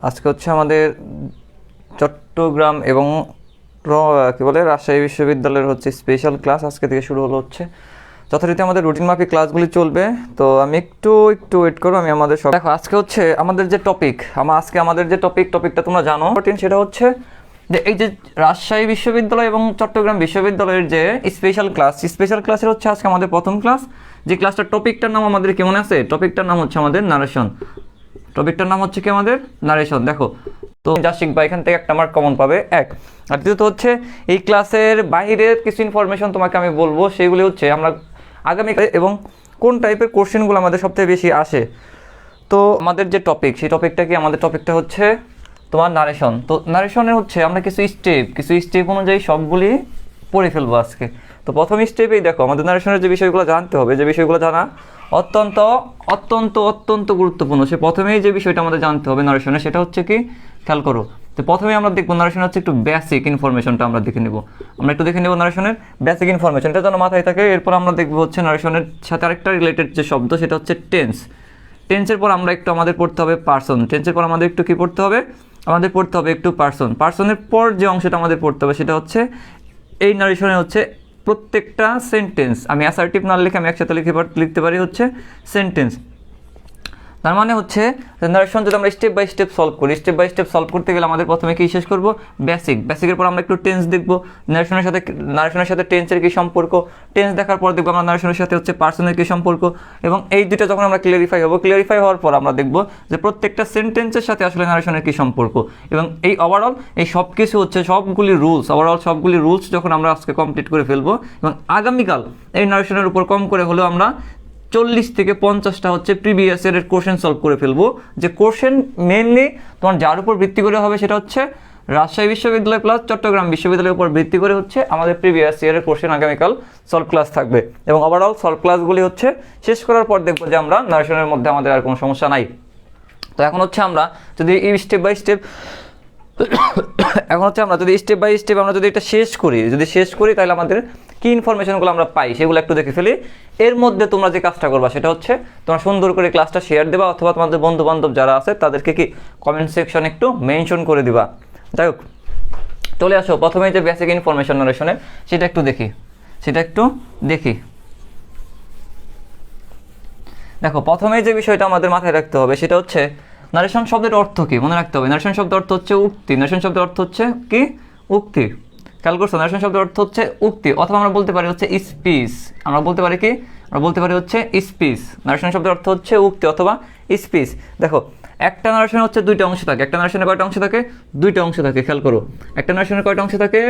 আজকে হচ্ছে আমাদের চট্টগ্রাম এবং কি বলে রাজশাহী বিশ্ববিদ্যালয়ের হচ্ছে স্পেশাল ক্লাস আজকে থেকে শুরু হচ্ছে। যথারীতি আমাদের রুটিন মাফিক ক্লাসগুলি চলবে। তো আমি একটু ওয়েট করো, আমি আমাদের সব দেখো। আজকে হচ্ছে আমাদের যে টপিকটা তোমরা জানো, সেটা হচ্ছে যে এই যে রাজশাহী বিশ্ববিদ্যালয় এবং চট্টগ্রাম বিশ্ববিদ্যালয়ের যে স্পেশাল ক্লাসের হচ্ছে আজকে আমাদের প্রথম ক্লাস। যে ক্লাসটার টপিকটার নাম আমাদের কি মনে আছে? টপিকটার নাম হচ্ছে আমাদের নারেশন। টপিকটার নাম হচ্ছে কি আমাদের নারেশন। দেখো তো যা শিখবা এখান থেকে একটা মার্ক কমন পাবে 1। আর দ্বিতীয়ত হচ্ছে এই ক্লাসের বাইরের কিছু ইনফরমেশন তোমাকে আমি বলবো, সেগুলি হচ্ছে আমরা আগামী এবং কোন টাইপের কোশ্চেনগুলো আমাদের সবথেকে বেশি আসে। তো আমাদের যে টপিক, সেই টপিকটা কি? আমাদের টপিকটা হচ্ছে তোমার নারেশন। তো নারেশনের হচ্ছে আমরা কিছু স্টেপ অনুযায়ী সবগুলি পড়ে ফেলবো আজকে। তো প্রথম স্টেপেই দেখো আমাদের নারেশনের যে বিষয়গুলো জানতে হবে, যে বিষয়গুলো জানা অত্যন্ত অত্যন্ত অত্যন্ত গুরুত্বপূর্ণ। সে প্রথমেই যে বিষয়টা আমাদের জানতে হবে নারেশনে, সেটা হচ্ছে কি? খেয়াল করো। তো প্রথমেই আমরা দেখবো নারেশন হচ্ছে একটু বেসিক ইনফরমেশনটা আমরা দেখে নেব। নারেশনের বেসিক ইনফরমেশনটা যেন মাথায় থাকে। এরপর আমরা দেখবো হচ্ছে নারেশনের সাথে আরেকটা রিলেটেড যে শব্দ, সেটা হচ্ছে টেন্সের পর আমরা একটু আমাদের পড়তে হবে পার্সন। টেন্সের পর আমাদের একটু কি পড়তে হবে? আমাদের পড়তে হবে একটু পার্সনের পর যে অংশটা আমাদের পড়তে হবে সেটা হচ্ছে এই নারেশনে হচ্ছে প্রত্যেকটা সেন্টেন্স। আমি অ্যাসার্টিভ না লিখে আমি একসাথে লিখতে পারি হচ্ছে সেন্টেন্স। তার মানে হচ্ছে নারেশন যদি আমরা স্টেপ বাই স্টেপ সলভ করি, স্টেপ বাই স্টেপ সলভ করতে গেলে আমাদের প্রথমে কি শেষ করব? বেসিকের পর আমরা একটু টেন্স দেখবো, নারেশনের সাথে টেন্সের কী সম্পর্ক। টেন্স দেখার পর দেখবো আমরা নারেশনের সাথে হচ্ছে পার্সনের কী সম্পর্ক। এবং এই দুটো যখন আমরা ক্লিয়ারিফাই হওয়ার পর আমরা দেখবো যে প্রত্যেকটা সেন্টেন্সের সাথে আসলে নারেশনের কী সম্পর্ক। এবং এই ওভারঅল এই সব কিছু হচ্ছে সবগুলি রুলস যখন আমরা আজকে কমপ্লিট করে ফেলবো, এবং আগামীকাল এই নারেশনের উপর কম করে হলেও আমরা 40 থেকে 50টা হচ্ছে প্রিভিয়াস ইয়ারের কোশ্চেন সলভ করে ফেলবো। যে কোশ্চেন মেনলি তোমার যার উপর ভিত্তি করে হবে সেটা হচ্ছে রাজশাহী বিশ্ববিদ্যালয় প্লাস চট্টগ্রাম বিশ্ববিদ্যালয়ের উপর ভিত্তি করে হচ্ছে আমাদের প্রিভিয়াস ইয়ারের কোশ্চেন আগামীকাল সলভ ক্লাস থাকবে। এবং ওভারঅল সলভ ক্লাসগুলি হচ্ছে শেষ করার পর দেখবো যে আমরা নারেশনের মধ্যে আমাদের আর কোনো সমস্যা নাই। তো এখন হচ্ছে আমরা যদি এই স্টেপ বাই স্টেপ আমরা যদি এটা শেষ করি তাহলে আমাদের কি ইনফরমেশনগুলো আমরা পাই সেগুলো একটু দেখে ফেলি। এর মধ্যে তোমরা যে কাজটা করবা সেটা হচ্ছে তোমরা সুন্দর করে ক্লাসটা শেয়ার দেবা, অথবা তোমাদের বন্ধু বান্ধব যারা আছে তাদেরকে কি কমেন্ট সেকশন একটু মেনশন করে দিবা। যাই হোক, চলে আসো প্রথমে যে বেসিক ইনফরমেশন নারেশনের সেটা একটু দেখি। দেখো প্রথমেই যে বিষয়টা আমাদের মাথায় রাখতে হবে সেটা হচ্ছে নারেশন শব্দের অর্থ কি? মনে রাখতে হবে নারেশন শব্দের অর্থ হচ্ছে উক্তি। নারেশন শব্দের অর্থ হচ্ছে কি? উক্তি। খেয়াল করছো? নারেশন শব্দের অর্থ হচ্ছে উক্তি, অথবা আমরা বলতে পারি হচ্ছে স্পিচ। আমরা বলতে পারি হচ্ছে স্পিচ। নারেশন শব্দের অর্থ হচ্ছে উক্তি অথবা স্পিচ। দেখো একটা নারেশনে হচ্ছে দুইটা অংশ থাকে। একটা নারেশনে কয়টা অংশ থাকে? দুইটা অংশ থাকে। খেয়াল করো, একটা নারেশনে কয়টা অংশ থাকে?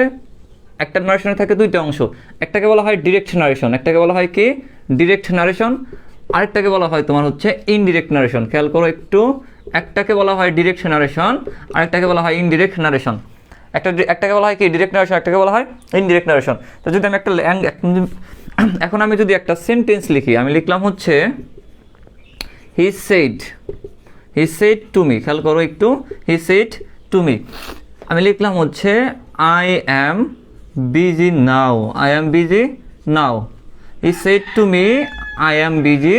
একটা নারেশনে থাকে দুইটা অংশ। একটাকে বলা হয় ডিরেক্ট নারেশন, একটাকে বলা হয় কি? Direct narration. আরেকটাকে বলা হয় তোমার হচ্ছে ইনডিরেক্ট নারেশন। খেয়াল করো একটু, একটাকে বলা হয় ডিরেক্ট নারেশন, আরেকটাকে বলা হয় ইনডিরেক্ট নারেশন। একটাকে বলা হয় কি? ডিরেক্ট নারেশন, একটাকে বলা হয় ইনডিরেক্ট নারেশন। তো যদি আমি এখন আমি যদি একটা সেন্টেন্স লিখি, আমি লিখলাম হচ্ছে হি সেড টু মি। খেয়াল করো একটু, হি সেড টু মি। আমি লিখলাম হচ্ছে I am busy now. He said to me I am busy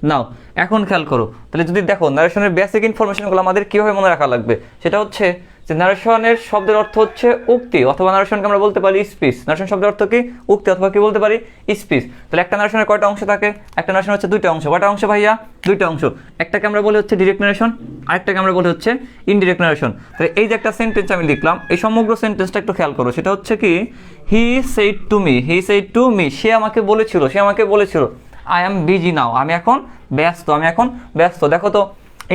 now. এখন খেয়াল করো, তাহলে যদি দেখো নারেশনের বেসিক ইনফরমেশনগুলো আমাদের কীভাবে মনে রাখা লাগবে সেটা হচ্ছে যে নারেশনের শব্দের অর্থ হচ্ছে উক্তি, অথবা নারেশনকে আমরা বলতে পারি স্পিচ। নারেশন শব্দের অর্থ কি? উক্তি, অথবা কি বলতে পারি? স্পিচ। তাহলে একটা নারেশনের কয়টা অংশ থাকে? একটা নারেশন হচ্ছে দুইটা অংশ। কয়টা অংশ ভাইয়া? দুইটা অংশ। একটাকে আমরা বলি হচ্ছে ডিরেক্ট নারেশন, আরেকটাকে আমরা বলি হচ্ছে ইনডিরেক্ট নারেশন। তাহলে এই যে একটা সেন্টেন্স আমি লিখলাম, এই সমগ্র সেন্টেন্সটা একটু খেয়াল করো। সেটা হচ্ছে কি? হি সেড টু মি, সে আমাকে বলেছিল আই অ্যাম বিজি নাও, আমি এখন ব্যস্ত। দেখো তো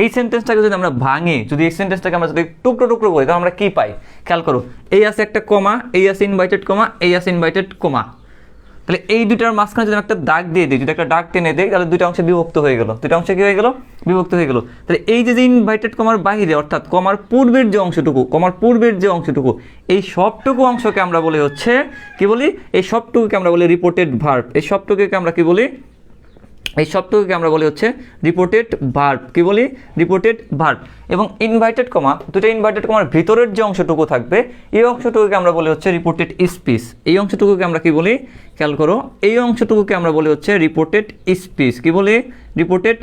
এই সেন্টেন্সটাকে যদি আমরা ভাঙি, এই সেন্টেন্সটাকে আমরা যদি টুকরো করি, তাহলে আমরা কি পাই? খেয়াল করো, এই আছে একটা কমা, এই আছে ইনভাইটেড কমা, এই আছে ইনভাইটেড কমা। তাহলে এই দুইটার মাঝখানে যদি একটা দাগ দিয়ে দিই, যদি একটা দাগ টেনে দিই, তাহলে দুইটা অংশে বিভক্ত হয়ে গেল। বিভক্ত হয়ে গেল। তাহলে এই যে ইনভাইটেড কমার বাইরে, অর্থাৎ কমার পূর্বের যে অংশটুকু, এই সবটুকু অংশকে আমরা বলি হচ্ছে কি বলি? এই সবটুকুকে আমরা বলি রিপোর্টেড ভার্ব। এই সবটুকুকে আমরা বলি হচ্ছে রিপোর্টেড ভার্ব। কি বলি? Reported verb. এবং ইনভাইটেড কমা, দুটো ইনভাইটেড কমার ভিতরের যে অংশটুকু থাকবে, এই অংশটুকুকে আমরা বলি হচ্ছে রিপোর্টেড স্পিচ। এই অংশটুকুকে আমরা কি বলি? খেয়াল করো, এই অংশটুকুকে আমরা বলি হচ্ছে রিপোর্টেড স্পিচ। কি বলি? Reported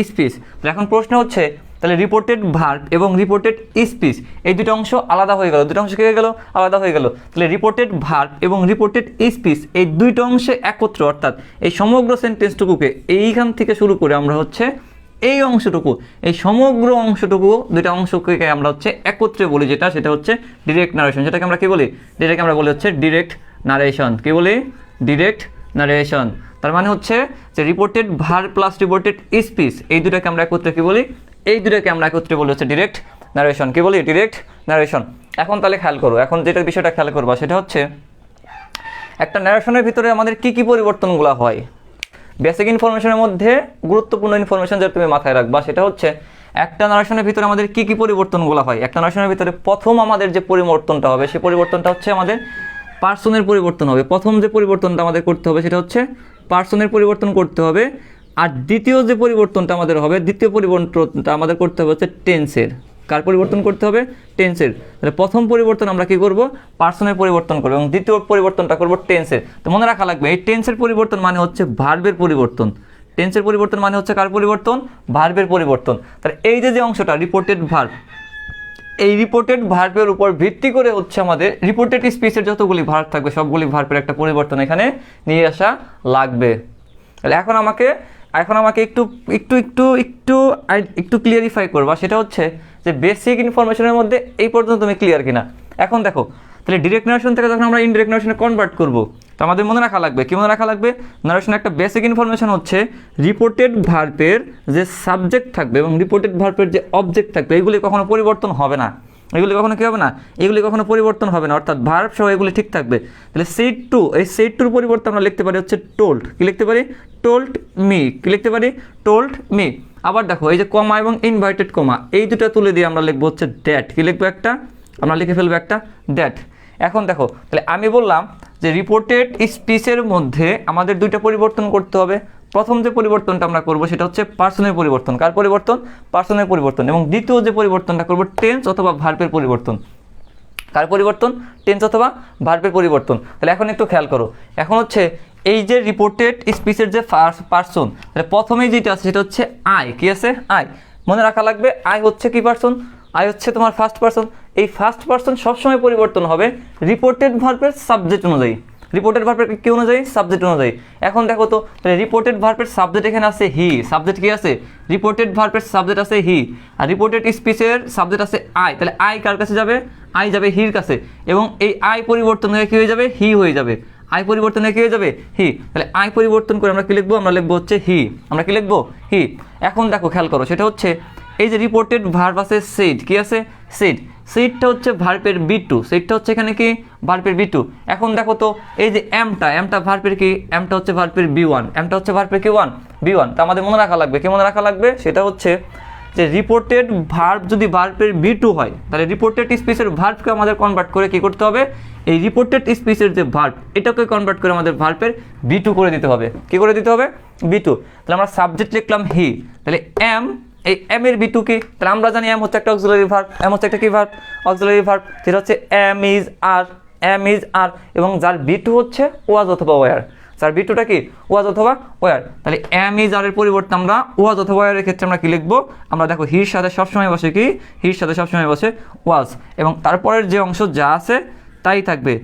speech. এখন প্রশ্ন হচ্ছে তাহলে রিপোর্টেড ভার্ব এবং রিপোর্টেড স্পিচ এই দুটো অংশ আলাদা হয়ে গেল, দুটো অংশ কি হয়ে গেল, আলাদা হয়ে গেল। তাহলে রিপোর্টেড ভার্ব এবং রিপোর্টেড স্পিচ এই দুইটা অংশে একত্র, অর্থাৎ এই সমগ্র সেন্টেন্সটুকুকে এইখান থেকে শুরু করে আমরা হচ্ছে এই অংশটুকু, এই সমগ্র অংশটুকু দুইটা অংশকে আমরা হচ্ছে একত্রে বলি, সেটা হচ্ছে ডিরেক্ট নারেশন। যেটাকে আমরা কি বলি, যেটাকে আমরা বলি হচ্ছে ডিরেক্ট নারেশন। কি বলি, ডিরেক্ট নারেশন। তার মানে হচ্ছে যে reported verb plus reported speech এই দুটাকে আমরা একত্রে কি বলি, এই দুটাকে আমরা একত্রে বলি হচ্ছে ডিরেক্ট নারেশন। কি বলি, ডিরেক্ট নারেশন। এখন তাহলে খেয়াল করো, এখন যেটা বিষয়টা খেয়াল করবা সেটা হচ্ছে একটা ন্যারেশনের ভিতরে আমাদের কি কি পরিবর্তনগুলো হয়। বেসিক ইনফরমেশনের মধ্যে গুরুত্বপূর্ণ ইনফরমেশন যেটা তুমি মাথায় রাখবা সেটা হচ্ছে একটা নারেশনের ভিতরে আমাদের কি কি পরিবর্তনগুলো হয়। একটা নারেশনের ভিতরে প্রথম আমাদের যে পরিবর্তনটা হবে সেই পরিবর্তনটা হচ্ছে আমাদের পার্সনের পরিবর্তন হবে। প্রথম যে পরিবর্তনটা আমাদের করতে হবে সেটা হচ্ছে পার্সনের পরিবর্তন করতে হবে। আর দ্বিতীয় যে পরিবর্তনটা আমাদের হবে, দ্বিতীয় পরিবর্তনটা আমাদের করতে হবে হচ্ছে টেন্সের। কার পরিবর্তন করতে হবে, টেন্সের। তাহলে প্রথম পরিবর্তন আমরা কি করব, পার্সনের পরিবর্তন করব এবং দ্বিতীয় পরিবর্তনটা করব টেন্সের। তো মনে রাখা লাগবে এই টেন্সের পরিবর্তন মানে হচ্ছে ভার্বের পরিবর্তন। টেন্সের পরিবর্তন মানে হচ্ছে কার পরিবর্তন, ভার্বের পরিবর্তন। তাহলে এই যে অংশটা রিপোর্টেড ভার্ব, এই রিপোর্টেড ভার্বের উপর ভিত্তি করে হচ্ছে আমাদের রিপোর্টেড স্পিচের যতগুলি ভার্ব থাকবে সবগুলি ভার্বের একটা পরিবর্তন এখানে নিয়ে আসা লাগবে। তাহলে এখন আমাকে একটু একটু একটু একটু একটু ক্লিয়ারিফাই করবা, সেটা হচ্ছে যে বেসিক ইনফরমেশনের মধ্যে এই পর্যন্ত তুমি ক্লিয়ার কিনা। এখন দেখো, তাহলে ডিরেক্ট নারেশন থেকে যখন আমরা ইনডিরেক্ট নারেশনে কনভার্ট করব, তো আমাদের মনে রাখা লাগবে, কি মনে রাখা লাগবে, নারেশনের একটা বেসিক ইনফরমেশন হচ্ছে রিপোর্টেড ভার্বের যে সাবজেক্ট থাকবে এবং রিপোর্টেড ভার্বের যে অবজেক্ট থাকবে এগুলি কখনো পরিবর্তন হবে না। এগুলি কখনো কী হবে না, এগুলি কখনো পরিবর্তন হবে না, অর্থাৎ ভার্ব সহ এগুলি ঠিক থাকবে। তাহলে সেড টু, এই সেড টুর পরিবর্তে আমরা লিখতে পারি হচ্ছে টোল্ড। কি লিখতে পারি, টোল্ড মি। কি লিখতে পারি, টোল্ড মি। আবার দেখো এই যে কমা এবং ইনভার্টেড কমা এই দুটো তুলে দিয়ে আমরা লিখবো হচ্ছে দ্যাট। কি লিখবো, একটা আমরা লিখে ফেলবো একটা দ্যাট। এখন দেখো, তাহলে আমি বললাম যে রিপোর্টেড স্পিচের মধ্যে আমাদের দুইটা পরিবর্তন করতে হবে। প্রথম যে পরিবর্তনটা আমরা করব সেটা হচ্ছে পার্সনের পরিবর্তন। কার পরিবর্তন, পার্সনের পরিবর্তন। এবং দ্বিতীয় যে পরিবর্তনটা করব টেন্স অথবা ভার্বের পরিবর্তন। কার পরিবর্তন, টেন্স অথবা ভার্বের পরিবর্তন। তাহলে এখন একটু খেয়াল করো, এখন হচ্ছে এই যে রিপোর্টেড স্পিচের যে পার্সন, তাহলে প্রথমেই যেটা আছে সেটা হচ্ছে আই। কি আছে, আই। মনে রাখা লাগবে আই হচ্ছে কি পার্সন, আই হচ্ছে তোমার ফার্স্ট পার্সন। এই ফার্স্ট পার্সন সবসময় পরিবর্তন হবে রিপোর্টেড ভার্বের সাবজেক্ট অনুযায়ী। রিপোর্টেড ভার্বের কি অনুযায়ী, সাবজেক্ট অনুযায়ী। এখন দেখো তো, তাহলে রিপোর্টেড ভার্বের সাবজেক্ট এখানে আছে হি। সাবজেক্ট কি আছে, রিপোর্টেড ভার্বের সাবজেক্ট আছে হি। আর রিপোর্টেড স্পিচের সাবজেক্ট আছে আই। তাহলে আই কার কাছে যাবে, আই যাবে হির কাছে। এবং এই আই পরিবর্তন হয়ে কী হয়ে যাবে, হি হয়ে যাবে। আই পরিবর্তন হয়ে কী হয়ে যাবে, হি। তাহলে আই পরিবর্তন করে আমরা কি লিখবো, আমরা লিখবো হচ্ছে হি। আমরা কি লিখবো, হি। এখন দেখো খেয়াল করো, সেটা হচ্ছে এই যে রিপোর্টেড ভার্ব আছে সেড। কি আছে, সেড। সেডটা হচ্ছে ভার্বের B2। সেডটা হচ্ছে এখানে কি, ভার্বের B2। এখন দেখো তো এই যে এমটা ভার্বের কি, এমটা হচ্ছে ভার্বের B1। এমটা হচ্ছে ভার্বের কি, B1। তো আমাদের মনে রাখা লাগবে, কি মনে রাখা লাগবে, সেটা হচ্ছে যে রিপোর্টেড ভার্ব যদি ভার্বের B2 হয় তাহলে রিপোর্টেড স্পিচের ভার্বকে আমাদের কনভার্ট করে কি করতে হবে, এই রিপোর্টেড স্পিচের যে ভার্ব এটাকে কনভার্ট করে আমাদের ভার্বের B2 করে দিতে হবে। কি করে দিতে হবে, B2। তাহলে আমরা সাবজেক্ট লিখলাম হি। তাহলে এম, এই এম এর B2 কি, তাহলে আমরা জানি এম হচ্ছে একটা অক্সিলারি ভার্ব। এম হচ্ছে একটা কি ভার্ব, অক্সিলারি ভার্ব। যেটা হচ্ছে am is are, am is are. এবং যার B2 হচ্ছে ওয়াজ অথবা ওয়ার। যার B2টা কি, ওয়াজ অথবা ওয়ার। তাহলে এম ইজ আর এর পরিবর্তে আমরা ওয়াজ অথবা ওয়ারের ক্ষেত্রে আমরা কি লিখবো, আমরা দেখো হির সাথে সবসময় বসে কি, হির সাথে সবসময় বসে ওয়াজ। এবং তারপরের যে অংশ যা আছে তাই থাকবে,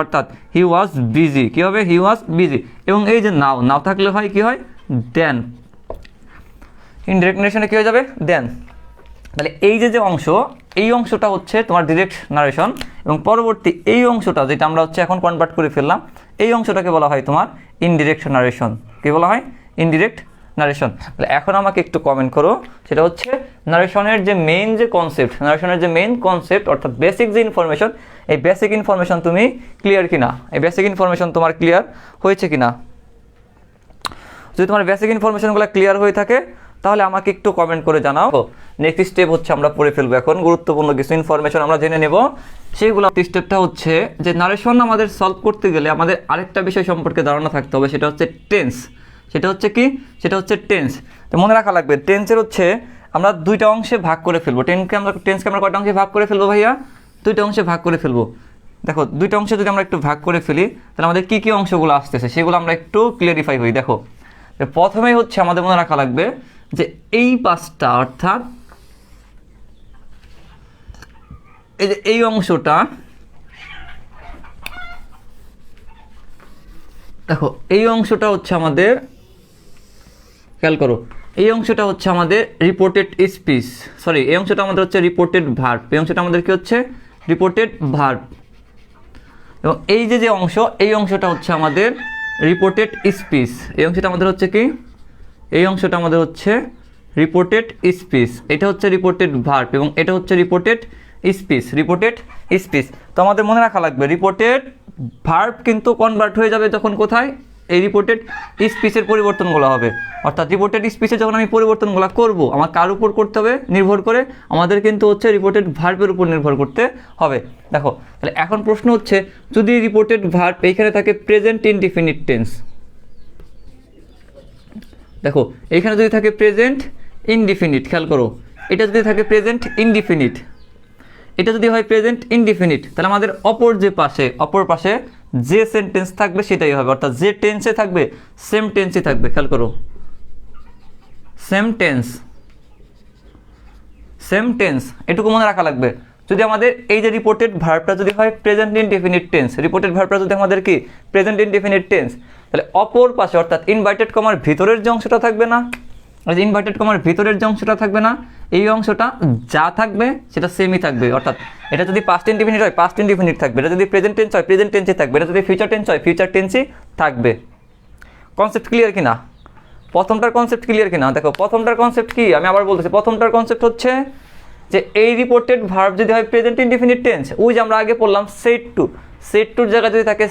অর্থাৎ হি ওয়াজ বিজি। কি হবে, হি ওয়াজ বিজি। এবং এই যে নাও থাকলে হয় কি হয়, দেন। ইনডিরেক্ট নারেশনে কী হয়ে যাবে, দেন। তাহলে এই যে অংশ, এই অংশটা হচ্ছে তোমার ডিরেক্ট নারেশন। এবং পরবর্তী এই অংশটা যেটা আমরা হচ্ছে এখন কনভার্ট করে ফেললাম, এই অংশটাকে বলা হয় তোমার ইনডিরেক্ট নারেশন। কি বলা হয়, ইনডিরেক্ট নারেশন। তাহলে এখন আমাকে একটু কমেন্ট করো, সেটা হচ্ছে নারেশনের যে মেইন যে কনসেপ্ট, নারেশনের যে মেইন কনসেপ্ট অর্থাৎ বেসিক যে ইনফরমেশন, এই বেসিক ইনফরমেশন তুমি ক্লিয়ার কিনা, এই বেসিক ইনফরমেশন তোমার ক্লিয়ার হয়েছে কিনা। যদি তোমার বেসিক ইনফরমেশনগুলো ক্লিয়ার হয়ে থাকে তাহলে আমাকে একটু কমেন্ট করে জানাও। নেক্সট স্টেপ হচ্ছে আমরা পড়ে ফেলবো এখন গুরুত্বপূর্ণ কিছু ইনফরমেশন আমরা জেনে নেব। সেইগুলো স্টেপটা হচ্ছে যে নারেশন আমাদের সলভ করতে গেলে আমাদের আরেকটা বিষয় সম্পর্কে ধারণা থাকতে হবে, সেটা হচ্ছে টেন্স। সেটা হচ্ছে কি, সেটা হচ্ছে টেন্স। তো মনে রাখা লাগবে টেন্সের হচ্ছে আমরা দুইটা অংশে ভাগ করে ফেলবো। টেন্সকে আমরা কয়টা অংশে ভাগ করে ফেলবো ভাইয়া, দুইটা অংশে ভাগ করে ফেলবো। দেখো দুইটা অংশে যদি আমরা একটু ভাগ করে ফেলি তাহলে আমাদের কী কী অংশগুলো আসতেছে সেগুলো আমরা একটু ক্লিয়ারিফাই হই। দেখো প্রথমেই হচ্ছে আমাদের মনে রাখা লাগবে যে এই পাঁচটা অর্থাৎ এই যে এই অংশটা, দেখো এই অংশটা হচ্ছে আমাদের, খেয়াল করো, এই অংশটা হচ্ছে আমাদের রিপোর্টেড স্পিচ, সরি এই অংশটা আমাদের হচ্ছে রিপোর্টেড ভার্ব, এই অংশটা আমাদের কি হচ্ছে রিপোর্টেড ভার্ব, এবং এই যে অংশ, এই অংশটা হচ্ছে আমাদের রিপোর্টেড স্পিচ, এই অংশটা আমাদের হচ্ছে কি, এই অংশটা আমাদের হচ্ছে রিপোর্টেড স্পিচ, এটা হচ্ছে রিপোর্টেড ভার্ব এবং এটা হচ্ছে রিপোর্টেড স্পিচ, রিপোর্টেড স্পিচ। তো আমাদের মনে রাখা লাগবে রিপোর্টেড ভার্ব কিন্তু কনভার্ট হয়ে যাবে যখন কোথায়, এই রিপোর্টেড স্পিচের পরিবর্তনগুলো হবে, অর্থাৎ রিপোর্টেড স্পিচে যখন আমি পরিবর্তনগুলো করব, আমার কার উপর করতে হবে, নির্ভর করে আমাদের কিন্তু হচ্ছে রিপোর্টেড ভার্বের উপর নির্ভর করতে হবে। দেখো তাহলে এখন প্রশ্ন হচ্ছে, যদি রিপোর্টেড ভার্ব এইখানে থাকে প্রেজেন্ট ইনডিফিনিট টেন্স, দেখো এইখানে যদি থাকে প্রেজেন্ট ইনডিফিনিট, খেয়াল করো, এটা যদি থাকে প্রেজেন্ট ইনডিফিনিট, এটা যদি হয় প্রেজেন্ট ইনডিফিনিট, তাহলে আমাদের অপর পাশে যে সেন্টেন্স থাকবে সেটাই হবে, অর্থাৎ যে টেন্সে থাকবে সেম টেন্সই থাকবে, খেয়াল করো, সেম টেন্স, এটুকু মনে রাখা লাগবে। যদি আমাদের এই যে রিপোর্টেড ভার্বটা যদি হয় প্রেজেন্ট ইনডিফিনিট টেন্স, রিপোর্টেড ভার্বটা যদি আমাদের কি প্রেজেন্ট ইনডিফিনিট টেন্স, তাহলে অপর পাশে অর্থাৎ ইনভার্টেড কমার ভিতরের যে অংশটা থাকবে না, ইনভার্টেড কমার ভিতরের যে অংশটা থাকবে না, এই অংশটা যা থাকবে সেটা সেমই থাকবে, অর্থাৎ এটা যদি পাস্ট ইনডিফিনিট হয় পাস্ট ইনডিফিনিট থাকবে, এটা যদি প্রেজেন্ট টেন্স হয় প্রেজেন্ট টেন্সই থাকবে, এটা যদি ফিউচার টেন্স হয় ফিউচার টেন্সই থাকবে। কনসেপ্ট ক্লিয়ার কিনা? প্রথমটার কনসেপ্ট ক্লিয়ার কিনা? দেখো প্রথমটার কনসেপ্ট কি, আমি আবার বলতেছি, প্রথমটার কনসেপ্ট হচ্ছে যে এই রিপোর্টেড ভার্ব যদি হয় প্রেজেন্ট ইনডিফিনিট টেন্স, ওই যে আমরা আগে পড়লাম সেট টুর জায়গায় যদি থাকে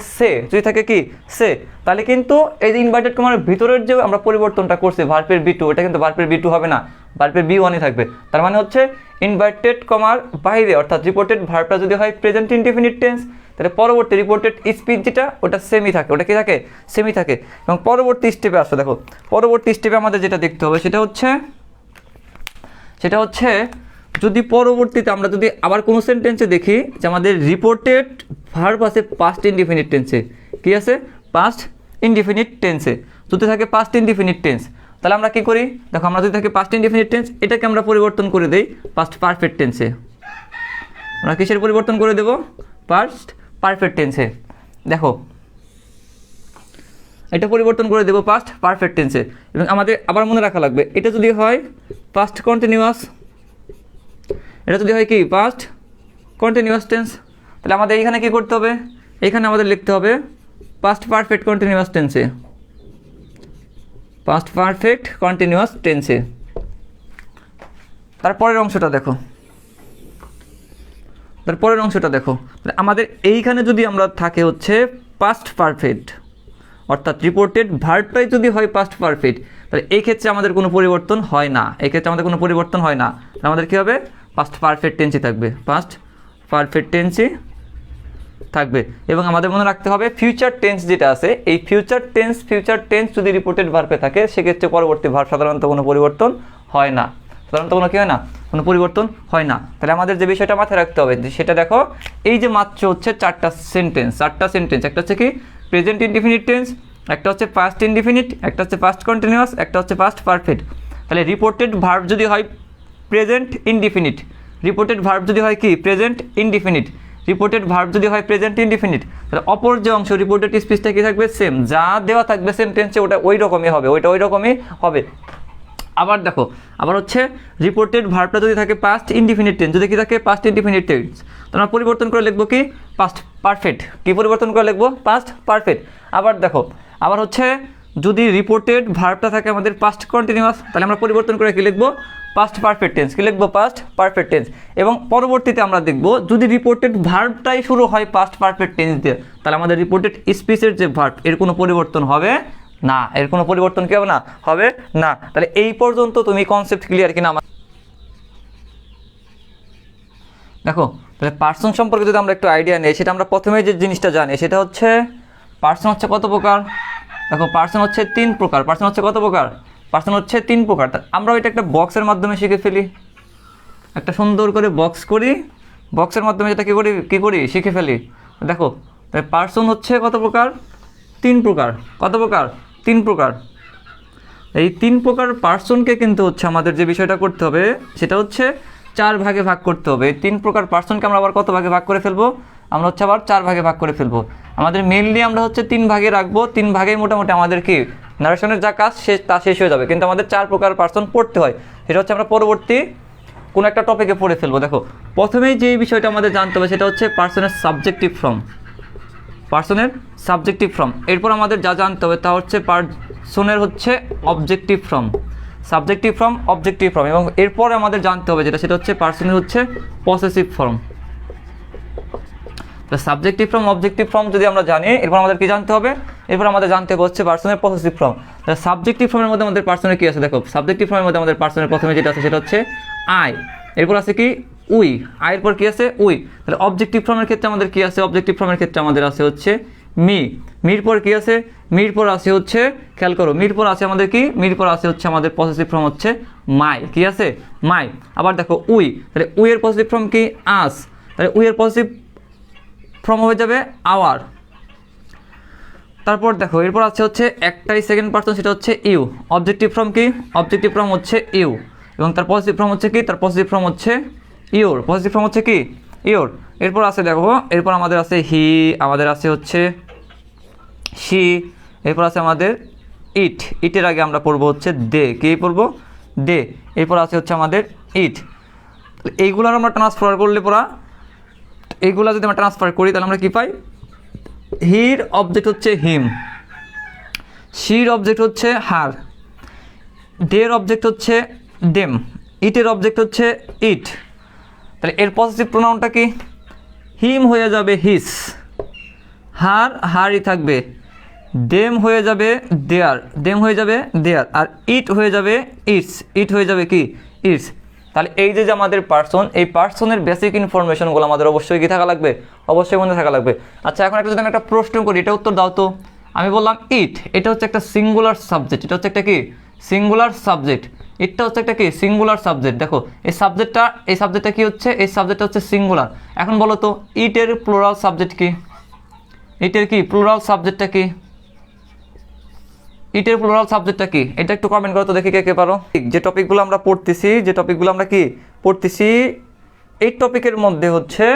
যদি থাকে কি সে, তাহলে কিন্তু এই যে ইনভার্টেড কমার ভিতরের যে আমরা পরিবর্তনটা করছি ভার্বের বি টু, এটা কিন্তু ভার্বের বি টু হবে না, ভার্বের বি ওয়ানই থাকবে। তার মানে হচ্ছে ইনভার্টেড কমার বাইরে অর্থাৎ রিপোর্টেড ভার্বটা যদি হয় প্রেজেন্ট ইনডিফিনিট টেন্স, তাহলে পরবর্তী রিপোর্টেড স্পিচ যেটা ওটা সেমই থাকে, ওটা কি থাকে সেমই থাকে। এবং পরবর্তী স্টেপে আসো, দেখো পরবর্তী স্টেপে আমাদের যেটা দেখতে হবে সেটা হচ্ছে যদি পরবর্তীতে আমরা যদি আবার কোনো সেন্টেন্সে দেখি যে আমাদের রিপোর্টেড ভার্ব আছে পাস্ট ইনডিফিনিট টেন্সে, কি আছে পাস্ট ইনডিফিনিট টেন্সে, যদি থাকে পাস্ট ইনডিফিনিট টেন্স, তাহলে আমরা কি করি, দেখো আমরা যদি থাকে পাস্ট ইনডিফিনিট টেন্স, এটাকে আমরা পরিবর্তন করে দেই পাস্ট পারফেক্ট টেন্সে, আমরা কিসের পরিবর্তন করে দেব, পাস্ট পারফেক্ট টেন্সে। দেখো এটা পরিবর্তন করে দেব পাস্ট পারফেক্ট টেন্সে, এবং আমাদের আবার মনে রাখা লাগবে এটা যদি হয় পাস্ট কন্টিনিউয়াস, এটা যদি হয় কি পাস্ট কন্টিনিউয়াস টেন্স, তাহলে আমাদের এইখানে কি করতে হবে, এইখানে আমাদের লিখতে হবে পাস্ট পারফেক্ট কন্টিনিউয়াস টেন্সে, পাস্ট পারফেক্ট কন্টিনিউয়াস টেন্সে। তারপরের অংশটা দেখো, আমাদের এইখানে যদি আমরা থাকে হচ্ছে পাস্ট পারফেক্ট, অর্থাৎ রিপোর্টেড ভার্বটাই যদি হয় পাস্ট পারফেক্ট, তাহলে এই ক্ষেত্রে আমাদের কোনো পরিবর্তন হয় না, আমাদের কী হবে পাস্ট পারফেক্ট টেন্সই থাকবে, পাস্ট পারফেক্ট টেন্সই থাকবে। এবং আমাদের মনে রাখতে হবে ফিউচার টেন্স যেটা আছে, এই ফিউচার টেন্স যদি রিপোর্টেড ভার্বে থাকে সেক্ষেত্রে পরবর্তী ভার্ব সাধারণত কোনো পরিবর্তন হয় না, কোনো পরিবর্তন হয় না। তাহলে আমাদের যে বিষয়টা মাথায় রাখতে হবে সেটা দেখো, এই যে মাত্র হচ্ছে চারটা সেন্টেন্স, একটা হচ্ছে কি প্রেজেন্ট ইনডিফিনিট টেন্স, একটা হচ্ছে পাস্ট ইনডিফিনিট, একটা হচ্ছে পাস্ট কন্টিনিউয়াস, একটা হচ্ছে পাস্ট পারফেক্ট। তাহলে রিপোর্টেড ভার্ব যদি হয় প্রেজেন্ট ইনডিফিনিট, তাহলে অপর যে অংশ রিপোর্টেড স্পিচটা কি থাকবে সেম, যা দেওয়া থাকবে সেন্টেন্সে ওটা ওই রকমই হবে, আবার দেখো আবার হচ্ছে রিপোর্টেড ভার্বটা যদি থাকে পাস্ট ইনডিফিনিট টেন্স, তোমরা পরিবর্তন করে লিখবো কি পাস্ট পারফেক্ট, পাস্ট পারফেক্ট। আবার দেখো আবার হচ্ছে যদি রিপোর্টেড ভার্বটা থাকে আমাদের পাস্ট কন্টিনিউয়াস, তাহলে আমরা পরিবর্তন করে কি লিখবো past perfect tense, past perfect tense. এবং পরবর্তীতে আমরা দেখব যদি রিপোর্টেড ভার্বটাই শুরু হয় পাস্ট পারফেক্ট টেন্স দিয়ে, তাহলে আমাদের রিপোর্টেড স্পিচের যে ভার্ব এর কোনো পরিবর্তন হবে না, কি হবে না। তাহলে এই পর্যন্ত তুমি কনসেপ্ট ক্লিয়ার কিনা? দেখো তাহলে পার্সন সম্পর্কে যদি আমরা একটু আইডিয়া নেই, সেটা আমরা প্রথমে যে জিনিসটা জানি সেটা হচ্ছে পার্সন হচ্ছে কত প্রকার। দেখো পার্সন হচ্ছে তিন প্রকার। আমরা ওইটা একটা বক্সের মাধ্যমে শিখে ফেলি, একটা সুন্দর করে বক্স করি, বক্সের মাধ্যমে যেটা কি করি শিখে ফেলি। দেখো তাই পার্সন হচ্ছে কত প্রকার, তিন প্রকার। এই 3 প্রকার পার্সনকে কিন্তু হচ্ছে আমাদের যে বিষয়টা করতে হবে সেটা হচ্ছে 4 ভাগে ভাগ করতে হবে। 3 প্রকার পার্সনকে আমরা আবার কত ভাগে ভাগ করে ফেলবো? আমরা হচ্ছে আবার 4 ভাগে ভাগ করে ফেলবো। আমাদের মেইনলি আমরা হচ্ছে 3 ভাগে রাখবো, 3 ভাগেই মোটামুটি আমাদের কি নারেশনের যা কাজ তা শেষ হয়ে যাবে, কিন্তু আমাদের 4 প্রকার পার্সন পড়তে হয়। সেটা হচ্ছে আমরা পরবর্তী কোনো একটা টপিকে পড়ে ফেলবো। দেখো প্রথমেই যে বিষয়টা আমাদের জানতে হবে সেটা হচ্ছে পার্সনের সাবজেক্টিভ ফর্ম, পার্সনের সাবজেক্টিভ ফর্ম। এরপর আমাদের যা জানতে হবে তা হচ্ছে পার্সনের হচ্ছে objective form, subjective form, objective form, এবং এরপর আমাদের জানতে হবে সেটা হচ্ছে পার্সনের হচ্ছে পসেসিভ ফর্ম। তো সাবজেক্টিভ ফর্ম, অবজেক্টিভ ফর্ম যদি আমরা জানি, এরপর আমাদের কি জানতে হবে? এরপর আমাদের জানতে হবে হচ্ছে পার্সনের পসেসিভ ফর্ম। তাহলে সাবজেক্টিভ ফর্মের মধ্যে আমাদের পার্সনের কি আছে? দেখো সাবজেক্টিভ ফর্মের মধ্যে আমাদের পার্সনের প্রথমে যেটা আছে সেটা হচ্ছে আই, এরপর আছে কি উই, আয়ের পর কি আছে উই। তাহলে অবজেক্টিভ ফর্মের ক্ষেত্রে আমাদের কি আছে? অবজেক্টিভ ফর্মের ক্ষেত্রে আমাদের আছে হচ্ছে মি, মির পর কি আছে? মির পর আছে হচ্ছে, খেয়াল করো, মির পর আছে আমাদের কি? মির পর আছে হচ্ছে আমাদের পসেসিভ ফর্ম হচ্ছে মাই, কি আছে? মাই। আবার দেখো উই, তাহলে উই এর পসেসিভ ফর্ম কি? আস, তাহলে উই এর পসেসিভ ফর্ম হয়ে যাবে আওয়ার। তারপর দেখো এরপর আছে হচ্ছে একটাই সেকেন্ড পার্সন, সেটা হচ্ছে ইউ। অবজেক্টিভ ফর্ম কি? অবজেক্টিভ ফর্ম হচ্ছে ইউ, এবং তার পজিটিভ ফর্ম হচ্ছে কি? তার পজিটিভ ফর্ম হচ্ছে ইউর, পজিটিভ ফর্ম হচ্ছে কি? ইউর। এরপর আছে দেখো, এরপর আমাদের আছে হি, আমাদের আছে হচ্ছে শি, এরপর আছে আমাদের ইট, ইটের আগে আমরা পড়বো হচ্ছে দে, কি পড়বো? দে। এরপর আছে হচ্ছে আমাদের ইট। এইগুলোর আমরা ট্রান্সফার করলে পড়া, এইগুলো যদি আমরা ট্রান্সফার করি তাহলে আমরা কি পাই? হির অবজেক্ট হচ্ছে হিম, শির অবজেক্ট হচ্ছে হার, ডের অবজেক্ট হচ্ছে ডেম, ইটের অবজেক্ট হচ্ছে ইট। তাহলে এর পজিটিভ প্রোনাউনটা কি? হিম হয়ে যাবে হিস, হার হারই থাকবে, ডেম হয়ে যাবে দেয়ার, ডেম হয়ে যাবে দেয়ার, আর ইট হয়ে যাবে ইটস, ইট হয়ে যাবে কি? ইটস। তাহলে এই যে আমাদের পার্সন, এই পার্সনের বেসিক ইনফরমেশনগুলো আমাদের অবশ্যই কি থাকা লাগবে? অবশ্যই মনে থাকা লাগবে। আচ্ছা এখন একটা যদি আমি একটা প্রশ্ন করি, এটা উত্তর দাও তো। আমি বললাম ইট, এটা হচ্ছে একটা সিঙ্গুলার সাবজেক্ট, এটা হচ্ছে একটা কি? Singular subject. এটা হচ্ছে একটা কি? Singular subject. দেখো এই সাবজেক্টটা কি হচ্ছে? এই সাবজেক্টটা হচ্ছে সিঙ্গুলার। এখন বলো তো ইটের প্লুরাল সাবজেক্ট কি? ইটের কি প্লুরাল সাবজেক্টটা কি? ইটের প্লুরাল সাবজেক্টটা কি? এটা একটু কমেন্ট করো তো দেখি কে কে পারো। যে টপিকগুলো আমরা পড়তেছি, এই টপিকের মধ্যে হচ্ছে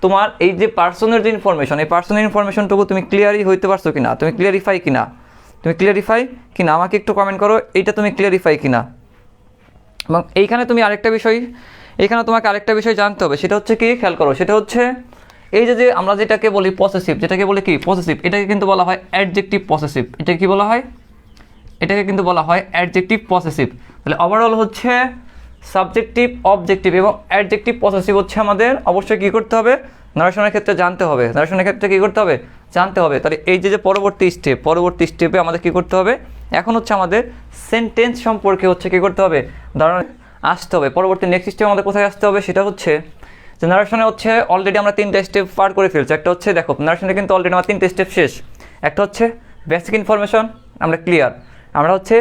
তোমার এই যে পার্সনের যে ইনফরমেশন, এই পার্সনের ইনফরমেশনটুকু তুমি ক্লিয়ারই হইতে পারছো কিনা? তুমি ক্লিয়ারিফাই কিনা আমাকে একটু কমেন্ট করো, এইটা তুমি ক্লিয়ারিফাই কিনা। এবং এইখানে তোমাকে আরেকটা বিষয় জানতে হবে, সেটা হচ্ছে কি? খেয়াল করো, সেটা হচ্ছে এই যে আমরা যেটাকে বলি পসেসিভ, যেটাকে বলি কি? পসেসিভ। এটাকে কিন্তু বলা হয় অ্যাডজেক্টিভ পসেসিভ। এটাকে কি বলা হয়? এটাকে কিন্তু বলা হয় অ্যাডজেক্টিভ পসেসিভ। তাহলে ওভারঅল হচ্ছে সাবজেক্টিভ, অবজেক্টিভ এবং অ্যাডজেক্টিভ পসেসিভ হচ্ছে আমাদের অবশ্যই কী করতে হবে? নারেশনের ক্ষেত্রে জানতে হবে। নারেশনের ক্ষেত্রে কী করতে হবে? জানতে হবে। তাহলে এই যে পরবর্তী স্টেপে আমাদের কী করতে হবে? এখন হচ্ছে আমাদের সেন্টেন্স সম্পর্কে হচ্ছে কী করতে হবে? ধারণা আসতে হবে। পরবর্তী নেক্সট স্টেপ আমাদের কোথায় আসতে হবে? সেটা হচ্ছে যে নারেশনে হচ্ছে অলরেডি আমরা 3টে স্টেপ পার করে ফেলছি। একটা হচ্ছে দেখো নারেশনে কিন্তু অলরেডি আমার 3টে স্টেপ শেষ। একটা হচ্ছে বেসিক ইনফরমেশন, আমরা ক্লিয়ার। আমরা হচ্ছে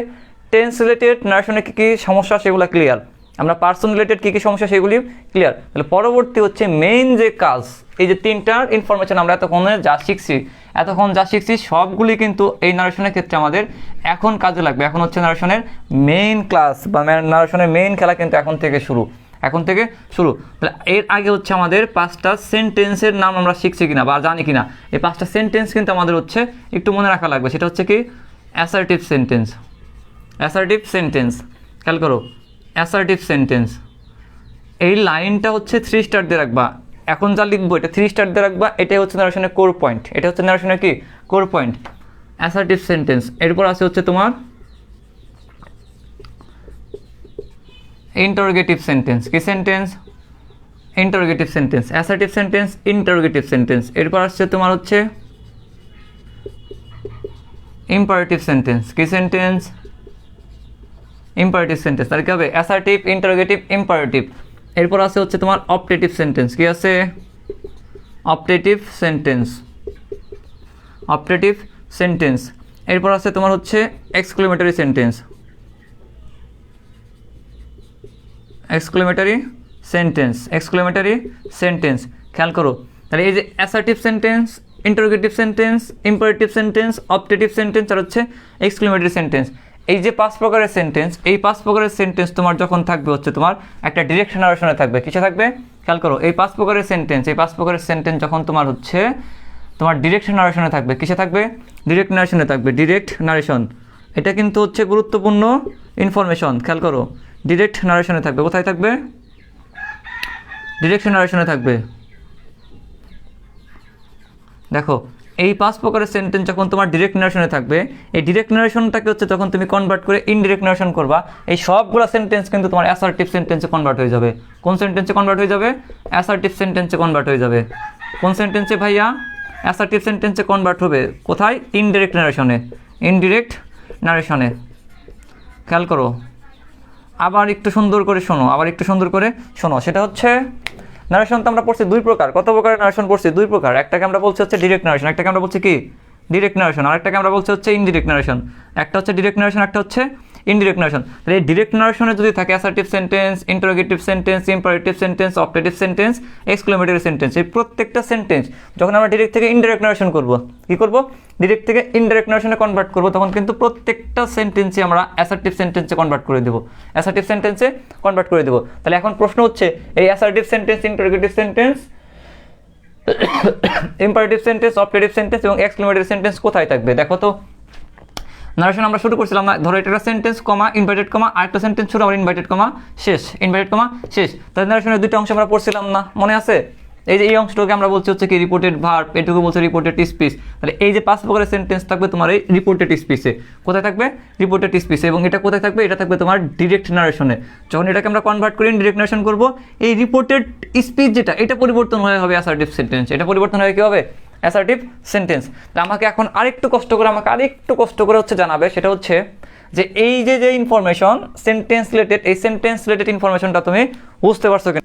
টেন্স রিলেটেড নারেশনে কী কী সমস্যা সেগুলো ক্লিয়ার। আমরা পার্সন রিলেটেড কী কী সমস্যা সেগুলি ক্লিয়ার। তাহলে পরবর্তী হচ্ছে মেইন যে কাজ, এই যে 3টার ইনফরমেশন আমরা এতক্ষণ যা শিখছি সবগুলি কিন্তু এই নারেশনের ক্ষেত্রে আমাদের এখন কাজে লাগবে। এখন হচ্ছে নারেশনের মেইন ক্লাস বা নারেশনের মেইন খেলা কিন্তু এখন থেকে শুরু। তাহলে এর আগে হচ্ছে আমাদের 5টা সেন্টেন্সের নাম আমরা শিখছি কিনা বা জানি কিনা, এই 5টা সেন্টেন্স কিন্তু আমাদের হচ্ছে একটু মনে রাখা লাগবে। সেটা হচ্ছে কি? Assertive sentence. খেয়াল করো, অ্যাসার্টিভ সেন্টেন্স। এই লাইনটা হচ্ছে 3 স্টার দিয়ে রাখবা। এখন যা লিখবো এটা 3 স্টার দিয়ে রাখবা। এটাই হচ্ছে নারেশনের কোর পয়েন্ট। এটা হচ্ছে নারেশনের কি? Core point, assertive sentence. এরপর আছে হচ্ছে তোমার ইন্টারোগেটিভ সেন্টেন্স। কি sentence? Interrogative sentence. Assertive sentence, interrogative sentence. এরপর আসছে তোমার হচ্ছে ইম্পারেটিভ সেন্টেন্স। কি সেন্টেন্স? Imperative sentence. তাহলে কি হবে? Assertive, interrogative, imperative. এরপর আছে হচ্ছে তোমার অপটেটিভ সেন্টেন্স। কি আছে? Optative sentence. এরপর আছে তোমার হচ্ছে এক্সক্লেমেটরি সেন্টেন্স। খেয়াল করো, তাহলে এই যে assertive sentence, interrogative sentence, imperative sentence, optative sentence আর হচ্ছে এক্সক্লেমেটরি সেন্টেন্স, এই যে 5 প্রকারের সেন্টেন্স, এই 5 প্রকারের সেন্টেন্স তোমার যখন থাকবে হচ্ছে তোমার একটা ডিরেক্ট নারেশনে থাকবে। কিসে থাকবে খেয়াল করো, এই 5 প্রকারের সেন্টেন্স, এই 5 প্রকারের সেন্টেন্স যখন তোমার হচ্ছে তোমার ডিরেক্ট নারেশনে থাকবে। কিসে থাকবে? ডিরেক্ট নারেশনে থাকবে। ডিরেক্ট নারেশন, এটা কিন্তু হচ্ছে গুরুত্বপূর্ণ ইনফরমেশন। খেয়াল করো, ডিরেক্ট নারেশনে থাকবে। কোথায় থাকবে? ডিরেক্ট নারেশনে থাকবে। দেখো, এই 5 প্রকারের সেন্টেন্স যখন তোমার ডিরেক্ট নারেশনে থাকবে, এই ডিরেক্ট নারেশনটাকে হচ্ছে যখন তুমি কনভার্ট করে ইনডিরেক্ট নারেশন করবা, এই সবগুলো সেন্টেন্স কিন্তু তোমার অ্যাসার্টিভ সেন্টেন্সে কনভার্ট হয়ে যাবে। কোন সেন্টেন্সে কনভার্ট হয়ে যাবে? অ্যাসার্টিভ সেন্টেন্সে কনভার্ট হয়ে যাবে। কোন সেন্টেন্সে ভাইয়া? অ্যাসার্টিভ সেন্টেন্সে কনভার্ট হবে। কোথায়? ইনডিরেক্ট নারেশনে। ইনডিরেক্ট নারেশনে। খেয়াল করো, আবার একটু সুন্দর করে শোনো, আবার একটু সুন্দর করে শোনো। সেটা হচ্ছে নারেশন তো আমরা পড়ছি 2 প্রকার। কত প্রকারের নারেশন পড়ছি? 2 প্রকার। একটাকে আমরা বলছি হচ্ছে ডিরেক্ট নারেশন, একটাকে আমরা বলছি কি? Direct narration. আরেকটাকে আমরা বলছি হচ্ছে ইনডিরেক্ট নারেশন। একটা হচ্ছে ডিরেক্ট নারেশন, একটা হচ্ছে ইনডিরেক্ট নারেশন। তাহলে এই ডিরেক্ট নারেশনে যদি থাকে assertive sentence, interrogative sentence, imperative sentence, optative sentence, exclamatory sentence, এই প্রত্যেকটা সেন্টেন্স যখন আমরা ডিরেক্ট থেকে ইনডিরেক্ট নারেশন করব, কি করব? ডিরেক্ট থেকে ইনডিরেক্ট নারেশনে কনভার্ট করব, তখন কিন্তু প্রত্যেকটা সেন্টেন্সে আমরা অ্যাসার্টিভ সেন্টেন্সে কনভার্ট করে দেব। অ্যাসার্টিভ সেন্টেন্সে কনভার্ট করে দেব। তাহলে এখন প্রশ্ন হচ্ছে, এই assertive sentence, interrogative sentence, imperative sentence, optative sentence এবং এক্সক্লেমেটরি সেন্টেন্স কোথায় থাকবে? দেখো তো, নারেশন আমরা শুরু করছিলাম না, ধরো এটা সেন্টেন্স কমা ইনভার্টেড কমা, আরেকটা সেন্টেন্স শুরু আবার ইনভার্টেড কমা শেষ, ইনভার্টেড কমা শেষ। তাহলে নারেশনের 2টা অংশ আমরা পড়ছিলাম না, মনে আছে? এই যে এই অংশটাকে আমরা বলছি হচ্ছে কি রিপোর্টেড ভার্ব, এটুকু বলছে রিপোর্টেড স্পিচ। তাহলে এই যে 5 প্রকারের সেন্টেন্স থাকবে তোমার এই রিপোর্টেড স্পিচে। কোথায় থাকবে? রিপোর্টেড স্পিচে। এবং এটা কোথায় থাকবে? এটা থাকবে তোমার ডিরেক্ট নারেশনে। যখন এটাকে আমরা কনভার্ট করে ডিরেক্ট নারেশন করব, এই রিপোর্টেড স্পিচ যেটা, এটা পরিবর্তন হয়ে হবে অ্যাসার্টিভ সেন্টেন্স। এটা পরিবর্তন হয়ে কি হবে? Assertive sentence. আমাকে এখন আরেকটু কষ্ট করে হচ্ছে জানাবে, সেটা হচ্ছে যে এই যে ইনফরমেশন সেন্টেন্স রিলেটেড, এই সেন্টেন্স রিলেটেড ইনফরমেশনটা তুমি বুঝতে পারছো কিনা?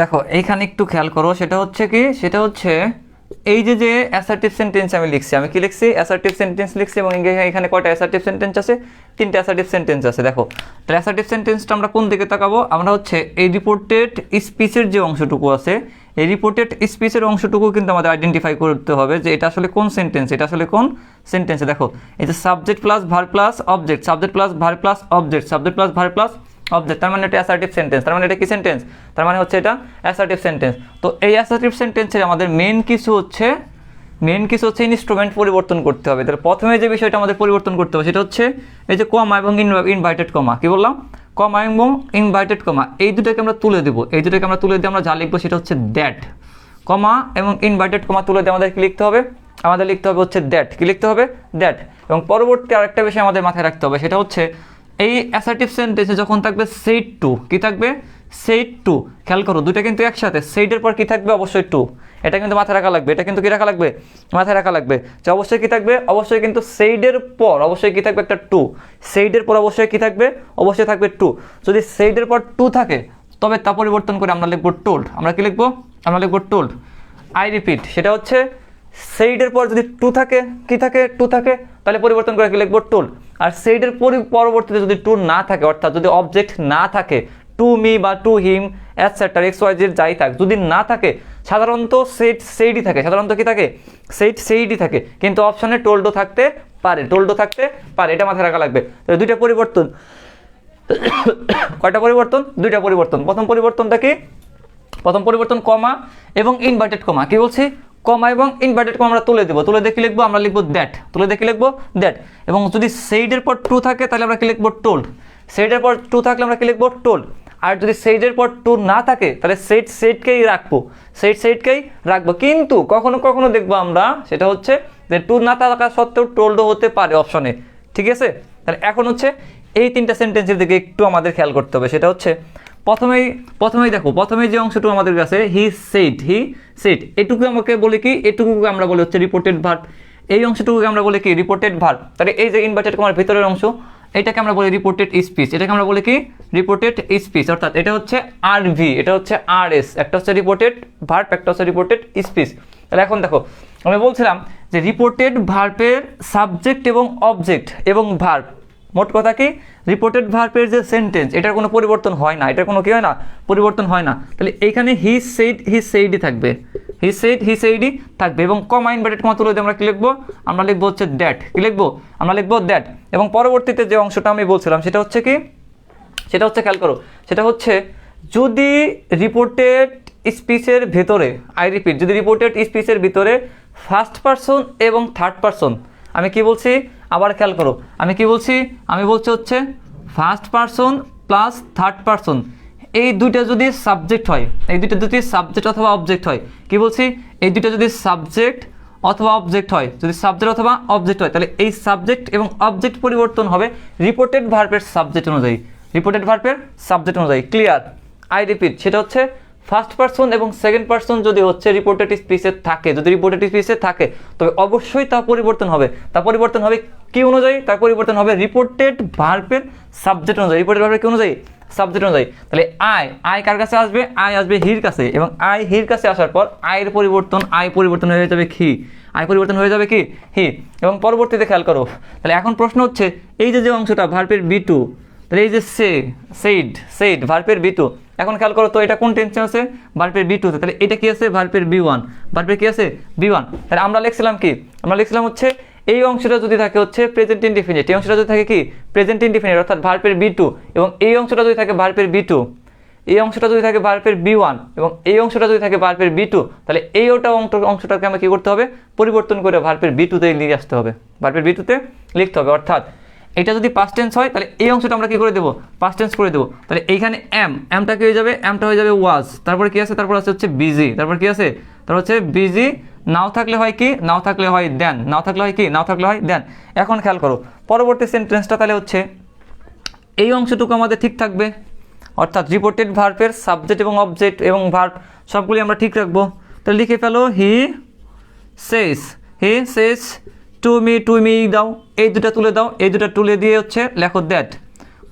দেখো এইখানে একটু খেয়াল করো, সেটা হচ্ছে কি? সেটা হচ্ছে এই যে অ্যাসার্টিভ সেন্টেন্স আমি লিখছি, আমি কি লিখছি? অ্যাসার্টিভ সেন্টেন্স লিখছি। এবং এখানে কয়টা অ্যাসার্টিভ সেন্টেন্স আছে? 3টা অ্যাসার্টিভ সেন্টেন্স আছে। দেখো, তাহলে অ্যাসার্টিভ সেন্টেন্সটা আমরা কোন দিকে তাকাবো? আমরা হচ্ছে এই রিপোর্টেড স্পিচের যে অংশটুকু আছে, এই রিপোর্টেড স্পিচের অংশটুকু কিন্তু আমাদের আইডেন্টিফাই করতে হবে যে এটা আসলে কোন সেন্টেন্স, এটা আসলে কোন সেন্টেন্সে। দেখো, এই যে subject plus verb plus object, subject plus verb plus object, subject plus verb plus object, তার মানে এটা অ্যাসার্টিভ সেন্টেন্স। তার মানে এটা কি সেন্টেন্স? তার মানে হচ্ছে এটা অ্যাসার্টিভ সেন্টেন্স। তো এই অ্যাসার্টিভ সেন্টেন্সের আমাদের মেন কিছু হচ্ছে ইনস্ট্রুমেন্ট পরিবর্তন করতে হবে। তাহলে প্রথমে যে বিষয়টা আমাদের পরিবর্তন করতে হবে সেটা হচ্ছে এই যে কমা এবং ইনভার্টেড কমা। কি বললাম? কমা এবং ইনভার্টেড কমা, এই দুটোকে আমরা তুলে দেবো। এই দুটোকে আমরা তুলে দিয়ে আমরা যা লিখবো সেটা হচ্ছে দ্যাট। কমা এবং ইনভার্টেড কমা তুলে দিয়ে আমাদের কি লিখতে হবে? আমাদের লিখতে হবে হচ্ছে দ্যাট। কি লিখতে হবে? দ্যাট। এবং পরবর্তী আরেকটা বিষয় আমাদের মাথায় রাখতে হবে, সেটা হচ্ছে এই অ্যাসার্টিভ সেন্টেন্সে যখন থাকবে সেইড টু, কি থাকবে? Said to. খেয়াল করো, দুটো কিন্তু একসাথে। সেইডের পর কি থাকবে? অবশ্যই টু। এটা কিন্তু মাথায় রাখা লাগবে, এটা কিন্তু কি রাখা লাগবে? মাথায় রাখা লাগবে যে অবশ্যই কি থাকবে? অবশ্যই কিন্তু সেইডের পর অবশ্যই কি থাকবে? একটা টু। সেইডের পর অবশ্যই কি থাকবে? অবশ্যই থাকবে টু। যদি সেইডের পর টু থাকে তবে তা পরিবর্তন করে আমরা লিখবো টোল্ড। আমরা কি লিখবো? আমরা লিখবো টোল্ড। আই রিপিট, সেটা হচ্ছে সেইডের পর যদি টু থাকে, কি থাকে? টু থাকে, তাহলে পরিবর্তন করে কি লিখবো? টোল্ড। আর সেইডের পরবর্তীতে যদি টু না থাকে, অর্থাৎ যদি অবজেক্ট না থাকে, টু মি বা to him et cetera X Y Z যাই থাক, যদি না থাকে সাধারণত সেইডই থাকে, সাধারণত কি থাকে, সেইডই থাকে, কিন্তু অপশনে টোল্ডও থাকতে পারে, এটা মাথায় রাখা লাগবে। তাহলে দুইটা পরিবর্তন, কয়টা পরিবর্তন, দুইটা পরিবর্তন। প্রথম পরিবর্তনটা কি, প্রথম পরিবর্তন কমা এবং ইনভার্টেড কমা, কি বলছি, কমা এবং ইনভার্টেড কমা আমরা তুলে দেবো, তুলে দেখে লিখবো, আমরা লিখবো দ্যাট, তুলে দেখে লিখবো দ্যাট। এবং যদি সেইডের পর টু থাকে তাহলে আমরা কি লিখবো, টোল্ড, সেইডের পর টু থাকলে আমরা কি লিখবো, টোল্ড। আর যদি সেইডের পর টু না থাকে তাহলে সেইডকেই রাখবো, সেইডকেই রাখবো। কিন্তু কখনো কখনো দেখবো আমরা, সেটা হচ্ছে যে টু না থাকা সত্ত্বেও টোল্ডও হতে পারে অপশনে, ঠিক আছে। তাহলে এখন হচ্ছে এই তিনটা সেন্টেন্সের দিকে একটু আমাদের খেয়াল করতে হবে। সেটা হচ্ছে প্রথমেই দেখো, প্রথমেই যে অংশটুকু আমাদের কাছে হি সেড, এটুকু আমাকে বলে কি, এটুকুকে আমরা বলি হচ্ছে রিপোর্টেড ভার্ব, এই অংশটুকুকে আমরা বলি কি, রিপোর্টেড ভার্ব। তাহলে এই যে ইনভার্টেড কমার ভিতরের অংশ, এটাকে আমরা বলি রিপোর্টেড স্পিচ, এটাকে আমরা বলি কি, রিপোর্টেড স্পিচ। অর্থাৎ এটা হচ্ছে আরভি, এটা হচ্ছে আরএস, একটা হচ্ছে রিপোর্টেড ভার্ব, একটা হচ্ছে রিপোর্টেড স্পিচ। তাহলে এখন দেখো, আমি বলছিলাম যে রিপোর্টেড ভার্বের সাবজেক্ট এবং অবজেক্ট এবং ভার্ব, মোট কথা কি, রিপোর্টেড ভার্বের যে সেন্টেন্স, এটার কোনো পরিবর্তন হয় না, এটার কোনো কি হয় না, পরিবর্তন হয় না। তাহলে এইখানে হি সেইডই থাকবে, হি সেইডই থাকবে। এবং কমা ইনভার্টেড কমা তুলে দিয়ে আমরা কি লিখবো, আমরা লিখবো হচ্ছে দ্যাট, কি লিখবো, আমরা লিখবো দ্যাট। এবং পরবর্তীতে যে অংশটা আমি বলছিলাম সেটা হচ্ছে কি, সেটা হচ্ছে খেয়াল করো, সেটা হচ্ছে যদি রিপোর্টেড স্পিচের ভেতরে, আই রিপিট, যদি রিপোর্টেড স্পিচের ভিতরে ফার্স্ট পারসন এবং থার্ড পারসন, আমি কি বলছি, আবার খেয়াল করো, আমি কি বলছি, আমি বলছি হচ্ছে first person plus third person, এই দুইটা যদি সাবজেক্ট হয়, এই দুইটা যদি সাবজেক্ট অথবা অবজেক্ট হয়, কি বলছি, এই দুইটা যদি সাবজেক্ট অথবা অবজেক্ট হয়, যদি সাবজেক্ট অথবা অবজেক্ট হয়, তাহলে এই সাবজেক্ট এবং অবজেক্ট পরিবর্তন হবে রিপোর্টেড ভার্বের সাবজেক্ট অনুযায়ী, রিপোর্টেড ভার্বের সাবজেক্ট অনুযায়ী। ক্লিয়ার? আই রিপিট, সেটা হচ্ছে ফার্স্ট পারসন এবং সেকেন্ড পারসন যদি হচ্ছে রিপোর্টেড স্পিচে থাকে, যদি রিপোর্টেড স্পিচে থাকে, তবে অবশ্যই তা পরিবর্তন হবে, তা পরিবর্তন হবে কি অনুযায়ী, তার পরিবর্তন হবে রিপোর্টেড ভার্বের সাবজেক্ট অনুযায়ী, রিপোর্টেড ভার্বের কি অনুযায়ী, সাবজেক্ট অনুযায়ী। তাহলে আই কার কাছে আসবে, আই আসবে হির কাছে, এবং আই হির কাছে আসার পর আয়ের পরিবর্তন, আই পরিবর্তন হয়ে যাবে কি, আই পরিবর্তন হয়ে যাবে কি, হি। এবং পরবর্তীতে খেয়াল করো, তাহলে এখন প্রশ্ন হচ্ছে এই যে অংশটা ভার্বের বি2, তাহলে এই যে সেইড ভার্বের বি2, এখন খেয়াল করো তো এটা কোন টেন্সে আছে, ভার্বের বি2, তাহলে এটা কি আছে, ভার্বের বি1, ভার্বের কি আছে, বি1। তাহলে আমরা লিখছিলাম কি, আমরা লিখছিলাম হচ্ছে এই অংশটা যদি থাকে হচ্ছে প্রেজেন্ট ইনডিফিনিট, এই অংশটা যদি থাকে কি, প্রেজেন্ট ইনডিফিনিট, অর্থাৎ ভার্বের বি2, এবং এই অংশটা যদি থাকে ভার্বের বি2, এই অংশটা যদি থাকে ভার্বের বি1, এবং এই অংশটা যদি থাকে ভার্বের বি2, তাহলে এই অংশটাকে আমরা কি করতে হবে, পরিবর্তন করে ভার্বের বি2তে নিয়ে আসতে হবে, ভার্বের বি2তে লিখতে হবে। অর্থাৎ এটা যদি পাস্ট টেন্স হয় তাহলে এই অংশটা আমরা কি করে দেবো, পাস্ট টেন্স করে দেবো। তাহলে এইখানে এমটা কি হয়ে যাবে, এমটা হয়ে যাবে ওয়াজ, তারপরে কি আছে, তারপর আছে হচ্ছে বিজি, তারপর কি আছে, তারপর হচ্ছে বিজি, নাও থাকলে হয় কি, নাও থাকলে হয় দেন, নাও থাকলে হয় কি, নাও থাকলে হয় দেন। এখন খেয়াল করো পরবর্তী সেন্টেন্সটা, তাহলে হচ্ছে এই অংশটুকু আমাদের ঠিক থাকবে, অর্থাৎ রিপোর্টেড ভার্বের সাবজেক্ট এবং অবজেক্ট এবং ভার্ব সবগুলি আমরা ঠিক রাখবো। তাহলে লিখে ফেলো হি সেজ টু মি দাও, এই দুটা তুলে দাও, এই দুটা তুলে দিয়ে হচ্ছে লেখো দ্যাট,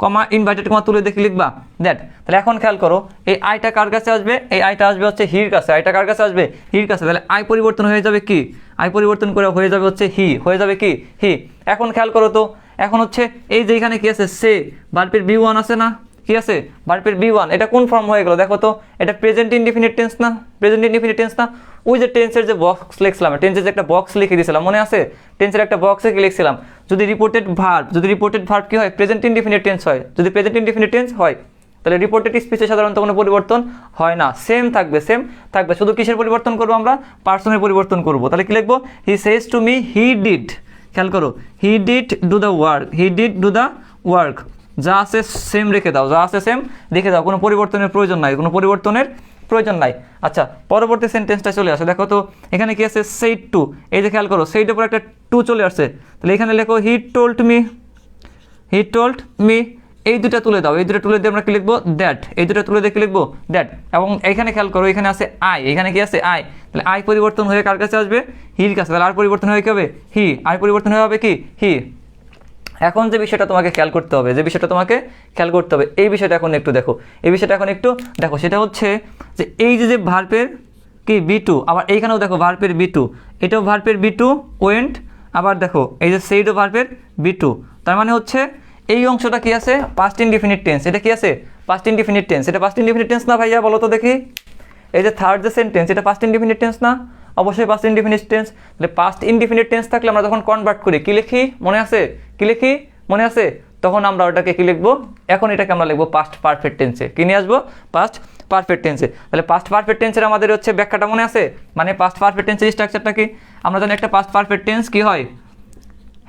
কমা ইনভার্টেড কমা তুলে দেখে লিখবা দ্যাট। তাহলে এখন খেয়াল করো এই আইটা কার কাছে আসবে, এই আইটা আসবে হচ্ছে হির কাছে, আইটা কার কাছে আসবে, হির কাছে। তাহলে আই পরিবর্তন হয়ে যাবে কি, আই পরিবর্তন করে হয়ে যাবে হচ্ছে হি, হয়ে যাবে কি, হি। এখন খেয়াল করো তো, এখন হচ্ছে এই যে এখানে কি আছে, সে ভার্বের বি1 আছে না, কি আছে, ভার্বের বি1, এটা কোন ফর্ম হয়ে গেল দেখো তো, এটা প্রেজেন্ট ইনডিফিনিট টেন্স না, প্রেজেন্ট ইনডিফিনিট টেন্স না। ওই যে টেন্সের যে বক্স লিখছিলাম, টেন্সের যে একটা বক্স লিখে দিয়েছিলাম, মনে আছে, টেন্সের একটা বক্সে কি লিখছিলাম, যদি রিপোর্টেড ভার্ব কি হয়, প্রেজেন্ট ইনডিফিনিট টেন্স হয়, যদি প্রেজেন্ট ইনডিফিনিট টেন্স হয় তাহলে রিপোর্টেড স্পিচে সাধারণত কোনো পরিবর্তন হয় না, সেম থাকবে, শুধু কিসের পরিবর্তন করবো আমরা, পার্সনের পরিবর্তন করবো। তাহলে কি লিখবো, he says to me he did, খেয়াল করো, he did do the work, যা আছে সেম রেখে দাও, যা আছে সেম রেখে দাও, কোনো পরিবর্তনের প্রয়োজন নাই। আচ্ছা পরবর্তী সেন্টেন্সটা চলে আসে, দেখো তো এখানে কি আছে, সেইড টু, এই যে খেয়াল করো সেইডের উপর একটা টু চলে আসছে, তাহলে এখানে লেখো হি টোল্ড মি, এই দুটা তুলে দাও, এই দুটা তুলে দিয়ে আমরা কি লিখবো, দ্যাট, এই দুটা তুলে দিয়ে কি লিখবো, দ্যাট। এবং এখানে খেয়াল করো এখানে আছে আই, এখানে কি আছে আই, তাহলে আই পরিবর্তন হয়ে কার কাছে আসবে, হির কাছে, তাহলে আর পরিবর্তন হয়ে কি হবে, হি, আই পরিবর্তন হয়ে হবে কি, হি। এখন যে বিষয়টা তোমাকে খেয়াল করতে হবে, এই বিষয়টা এখন একটু দেখো, সেটা হচ্ছে যে এই যে ভার্বের কি বি2, আবার এইখানেও দেখো ভার্বের বি2, এটাও ভার্বের বি2 ওয়েন্ট, আবার দেখো এই যে সেইডও ভার্বের বি2, তার মানে হচ্ছে এই অংশটা কি আছে, পাস্ট ইনডিফিনিট টেন্স। এটা কি আছে, পাস্ট ইনডিফিনিট টেন্স। এটা পাস্ট ইনডিফিনিট টেন্স না ভাইয়া, বলো তো দেখি। এই যে থার্ড যে সেন্টেন্স, এটা পাস্ট ইনডিফিনিট টেন্স না? অবশ্যই পাস্ট ইনডিফিনিট টেন্স। তাহলে পাস্ট ইনডিফিনিট টেন্স থাকলে আমরা যখন কনভার্ট করি কি লিখি, মনে আছে? কি লিখি, মনে আছে? তখন আমরা ওটাকে কি লিখবো, এখন এটাকে আমরা লিখবো পাস্ট পারফেক্ট টেন্সে। কি নিয়ে আসবো, পাস্ট পারফেক্ট টেন্সে। তাহলে পাস্ট পারফেক্ট টেন্সের আমাদের হচ্ছে ব্যাখ্যাটা মনে আছে, মানে পাস্ট পারফেক্ট টেন্সের স্ট্রাকচারটা কি? আমরা জানি একটা পাস্ট পারফেক্ট টেন্স কি হয়,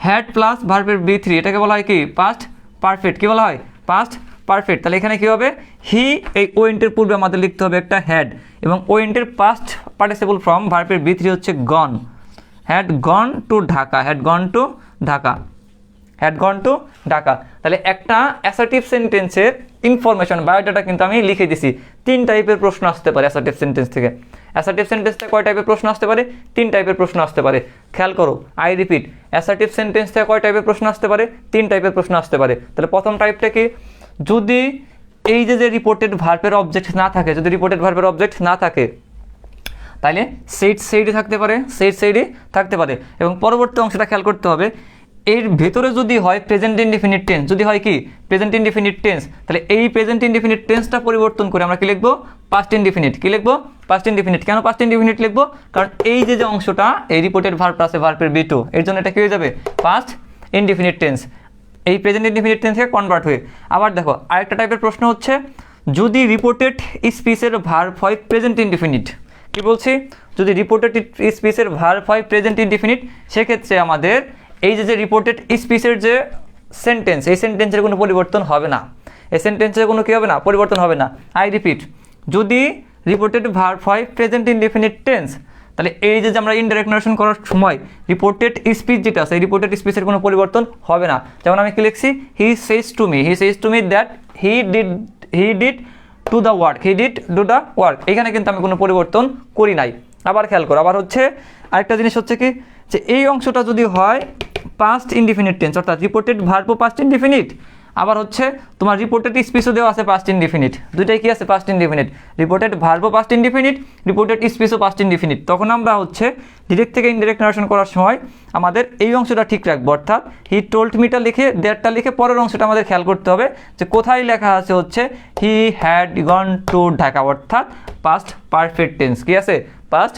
হ্যাড প্লাস ভার্বের B3, এটাকে বলা হয় কি, পাস্ট পারফেক্ট। কি বলা হয়, পাস্ট পারফেক্ট। তাহলে এখানে কি হবে, হি, এই ওয়েন্টের পূর্বে আমাদের লিখতে হবে একটা হ্যাড, এবং ওয়েন্টের পাস্ট পার্টিসিপল ফর্ম ভার্বের B3 হচ্ছে gone. Had gone to Dhaka, had gone to Dhaka, had gone to Dhaka. তাহলে একটা অ্যাসার্টিভ সেন্টেন্সের ইনফরমেশন, বায়োডাটা কিন্তু আমি লিখে দিছি। 3 টাইপের প্রশ্ন আসতে পারে অ্যাসার্টিভ সেন্টেন্স থেকে। অ্যাসার্টিভ সেন্টেন্স থেকে কয় টাইপের প্রশ্ন আসতে পারে, 3 টাইপের প্রশ্ন আসতে পারে। খেয়াল করো, আই রিপিট, অ্যাসার্টিভ সেন্টেন্স থেকে কয় টাইপের প্রশ্ন আসতে পারে, 3 টাইপের প্রশ্ন আসতে পারে। তাহলে প্রথম টাইপটা কি, যদি এই যে রিপোর্টেড ভার্বের অবজেক্ট না থাকে, যদি রিপোর্টেড ভার্বের অবজেক্ট না থাকে, তাহলে সেইডই থাকতে পারে, সেইডই থাকতে পারে। এবং পরবর্তী অংশটা খেয়াল করতে হবে, এর ভেতরে যদি হয় প্রেজেন্ট ইনডিফিনিট টেন্স, যদি হয় কি প্রেজেন্ট ইনডিফিনিট টেন্স, তাহলে এই প্রেজেন্ট ইনডিফিনিট টেন্সটা পরিবর্তন করে আমরা কি লিখবো, পাস্ট ইনডিফিনিট। কি লিখবো, পাস্ট ইনডিফিনিট। কেন পাস্ট ইনডিফিনিট লিখবো, কারণ এই যে অংশটা, এই রিপোর্টেড ভার্বটা আছে ভার্বের B2, এর জন্য এটা কি হয়ে যাবে, পাস্ট ইনডিফিনিট টেন্স, এই প্রেজেন্ট ইনডিফিনিট টেন্সে কনভার্ট হয়ে। আবার দেখো, আরেকটা টাইপের প্রশ্ন হচ্ছে, যদি রিপোর্টেড স্পিচের ভার্ব হয় প্রেজেন্ট ইনডিফিনিট। কি বলছি, যদি রিপোর্টেড স্পিচের ভার্ব হয় প্রেজেন্ট ইনডিফিনিট, সেক্ষেত্রে আমাদের এই যে রিপোর্টেড স্পিচের যে সেন্টেন্স, এই সেন্টেন্সের কোনো পরিবর্তন হবে না, এই সেন্টেন্সের কোনো কী হবে না, পরিবর্তন হবে না। আই রিপিট, যদি রিপোর্টেড ভার্ব হয় প্রেজেন্ট ইনডিফিনিট টেন্স, তাহলে এই যে আমরা ইনডাইরেক্ট নারেশন করার সময় রিপোর্টেড স্পিচ যেটা আছে, এই রিপোর্টেড স্পিচের কোনো পরিবর্তন হবে না। যেমন আমি কি লিখছি, he says to me that he did do the work, he did do the work. এখানে কিন্তু আমি কোনো পরিবর্তন করি নাই। আবার খেয়াল করো, আবার হচ্ছে আরেকটা জিনিস হচ্ছে কি, যে এই অংশটা যদি হয় পাস্ট ইনডিফিনিট টেন্স, অর্থাৎ রিপোর্টেড ভার্বও পাস্ট ইনডিফিনিট, আবার হচ্ছে তোমার রিপোর্টেড স্পিচও দেওয়া আছে পাস্ট ইনডিফিনিট, দুইটাই কি আছে, পাস্ট ইনডিফিনিট। রিপোর্টেড ভার্বও পাস্ট ইনডিফিনিট, রিপোর্টেড স্পিচও পাস্ট ইনডিফিনিট। তখন আমরা হচ্ছে ডিরেক্ট থেকে ইনডিরেক্ট নারেশন করার সময় আমাদের এই অংশটা ঠিক রাখবো, অর্থাৎ হি টোল্ড মিটা লিখে দ্যাটটা লিখে পরের অংশটা আমাদের খেয়াল করতে হবে যে কোথায় লেখা আছে হচ্ছে he had gone to Dhaka, অর্থাৎ পাস্ট পারফেক্ট টেন্স। কি আছে, পাস্ট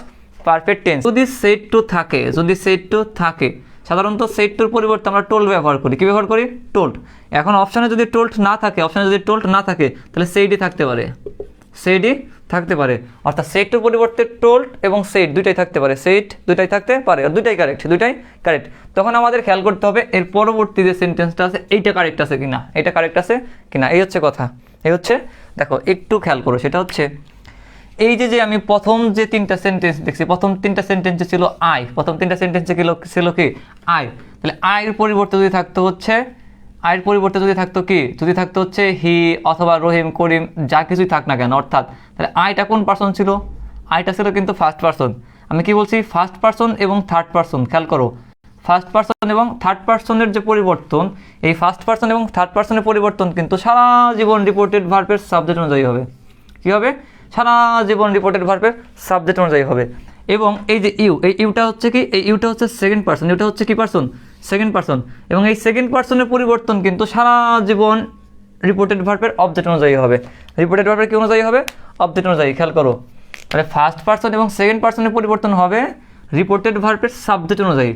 পারফেক্ট টেন্স। যদি সেড টু থাকে, যদি সেড টু থাকে, সাধারণত সেড টুর পরিবর্তে আমরা টোল্ড ব্যবহার করি। কি ব্যবহার করি, টোল্ড। এখন অপশানে যদি টোল্ড না থাকে, অপশানে যদি টোল্ড না থাকে, তাহলে সেইডই থাকতে পারে, সেইডই থাকতে পারে। অর্থাৎ সেড টুর পরিবর্তে টোল্ড এবং সেড দুইটাই থাকতে পারে, সেড দুইটাই থাকতে পারে, আর দুইটাই কারেক্ট, দুইটাই কারেক্ট। তখন আমাদের খেয়াল করতে হবে এর পরবর্তী যে সেন্টেন্সটা আছে এইটা কারেক্ট আছে কিনা, এটা কারেক্ট আছে কিনা, এই হচ্ছে কথা। এই হচ্ছে, দেখো একটু খেয়াল করো, সেটা হচ্ছে এই যে আমি প্রথম যে 3টা সেন্টেন্স দেখছি, প্রথম 3টা সেন্টেন্সে ছিল আই, প্রথম 3টা সেন্টেন্সে ছিল কি আই। তাহলে আয়ের পরিবর্তে যদি থাকতো হচ্ছে, আয়ের পরিবর্তে যদি থাকতো কি, যদি থাকতো হচ্ছে হি অথবা রহিম, করিম, যা কিছুই থাক না কেন, অর্থাৎ তাহলে আইটা কোন পার্সন ছিল, আইটা ছিল কিন্তু ফার্স্ট পার্সন। আমি কি বলছি, ফার্স্ট পার্সন এবং থার্ড পার্সন। খেয়াল করো, ফার্স্ট পার্সন এবং থার্ড পার্সনের যে পরিবর্তন, এই ফার্স্ট পার্সন এবং থার্ড পার্সনের পরিবর্তন কিন্তু সারা জীবন রিপোর্টেড ভার্বের সাবজেক্ট অনুযায়ী হবে। কি হবে, সারা জীবন রিপোর্টেড ভার্বের সাবজেক্ট অনুযায়ী হবে। এবং এই যে ইউ, এই ইউটা হচ্ছে কি, এই ইউটা হচ্ছে সেকেন্ড পার্সন, ইউটা হচ্ছে কি পার্সন, সেকেন্ড পার্সন। এবং এই সেকেন্ড পার্সনের পরিবর্তন কিন্তু সারা জীবন রিপোর্টেড ভার্বের অবজেক্ট অনুযায়ী হবে। রিপোর্টেড ভার্বের কি অনুযায়ী হবে, অবজেক্ট অনুযায়ী। খেয়াল করো, তাহলে ফার্স্ট পার্সন এবং সেকেন্ড পার্সনের পরিবর্তন হবে রিপোর্টেড ভার্বের সাবজেক্ট অনুযায়ী,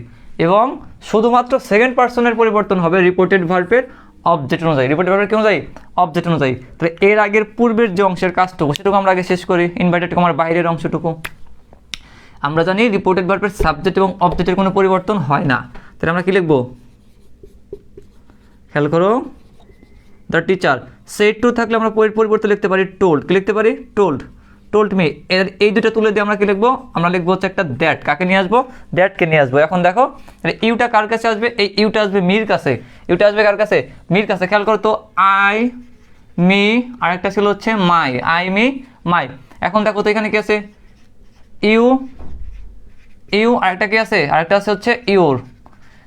এবং শুধুমাত্র সেকেন্ড পার্সনের পরিবর্তন হবে রিপোর্টেড ভার্বের অবজেক্ট অনুযায়ী। রিপোর্টেড ভার্বের কি অনুযায়ী, অবজেক্ট অনুযায়ী। তাহলে এর আগের পূর্বের যে অংশের কাজটুকু সেটুকু আমরা আগে শেষ করি, ইনভার্টেড কমার বাইরের অংশটুকু। আমরা জানি রিপোর্টেড ভার্বের সাবজেক্ট এবং অবজেক্টের কোনো পরিবর্তন হয় না। তাহলে আমরা কি লিখবো, খেয়াল করো, দ্য টিচার সেড টু থাকলে আমরা পরিবর্তে লিখতে পারি টোল্ড। কি লিখতে পারি, টোল্ড, টোল্ড মি। এর এই দুটো তুলে দিয়ে আমরা কি লিখবো, আমরা লিখবো হচ্ছে একটা দ্যাট। কাকে নিয়ে আসবো, দ্যাটকে নিয়ে আসবো। এখন দেখো, ইউটা কার কাছে আসবে, এই ইউটা আসবে মির কাছে, ইউটা আসবে কার কাছে, মির কাছে। খেয়াল করো তো, আই মি, আর একটা ছিল হচ্ছে মাই, আই মি মাই। এখন দেখো তো এখানে কি আছে, ইউ, ইউ, আরেকটা কি আছে, আরেকটা আছে হচ্ছে ইউর।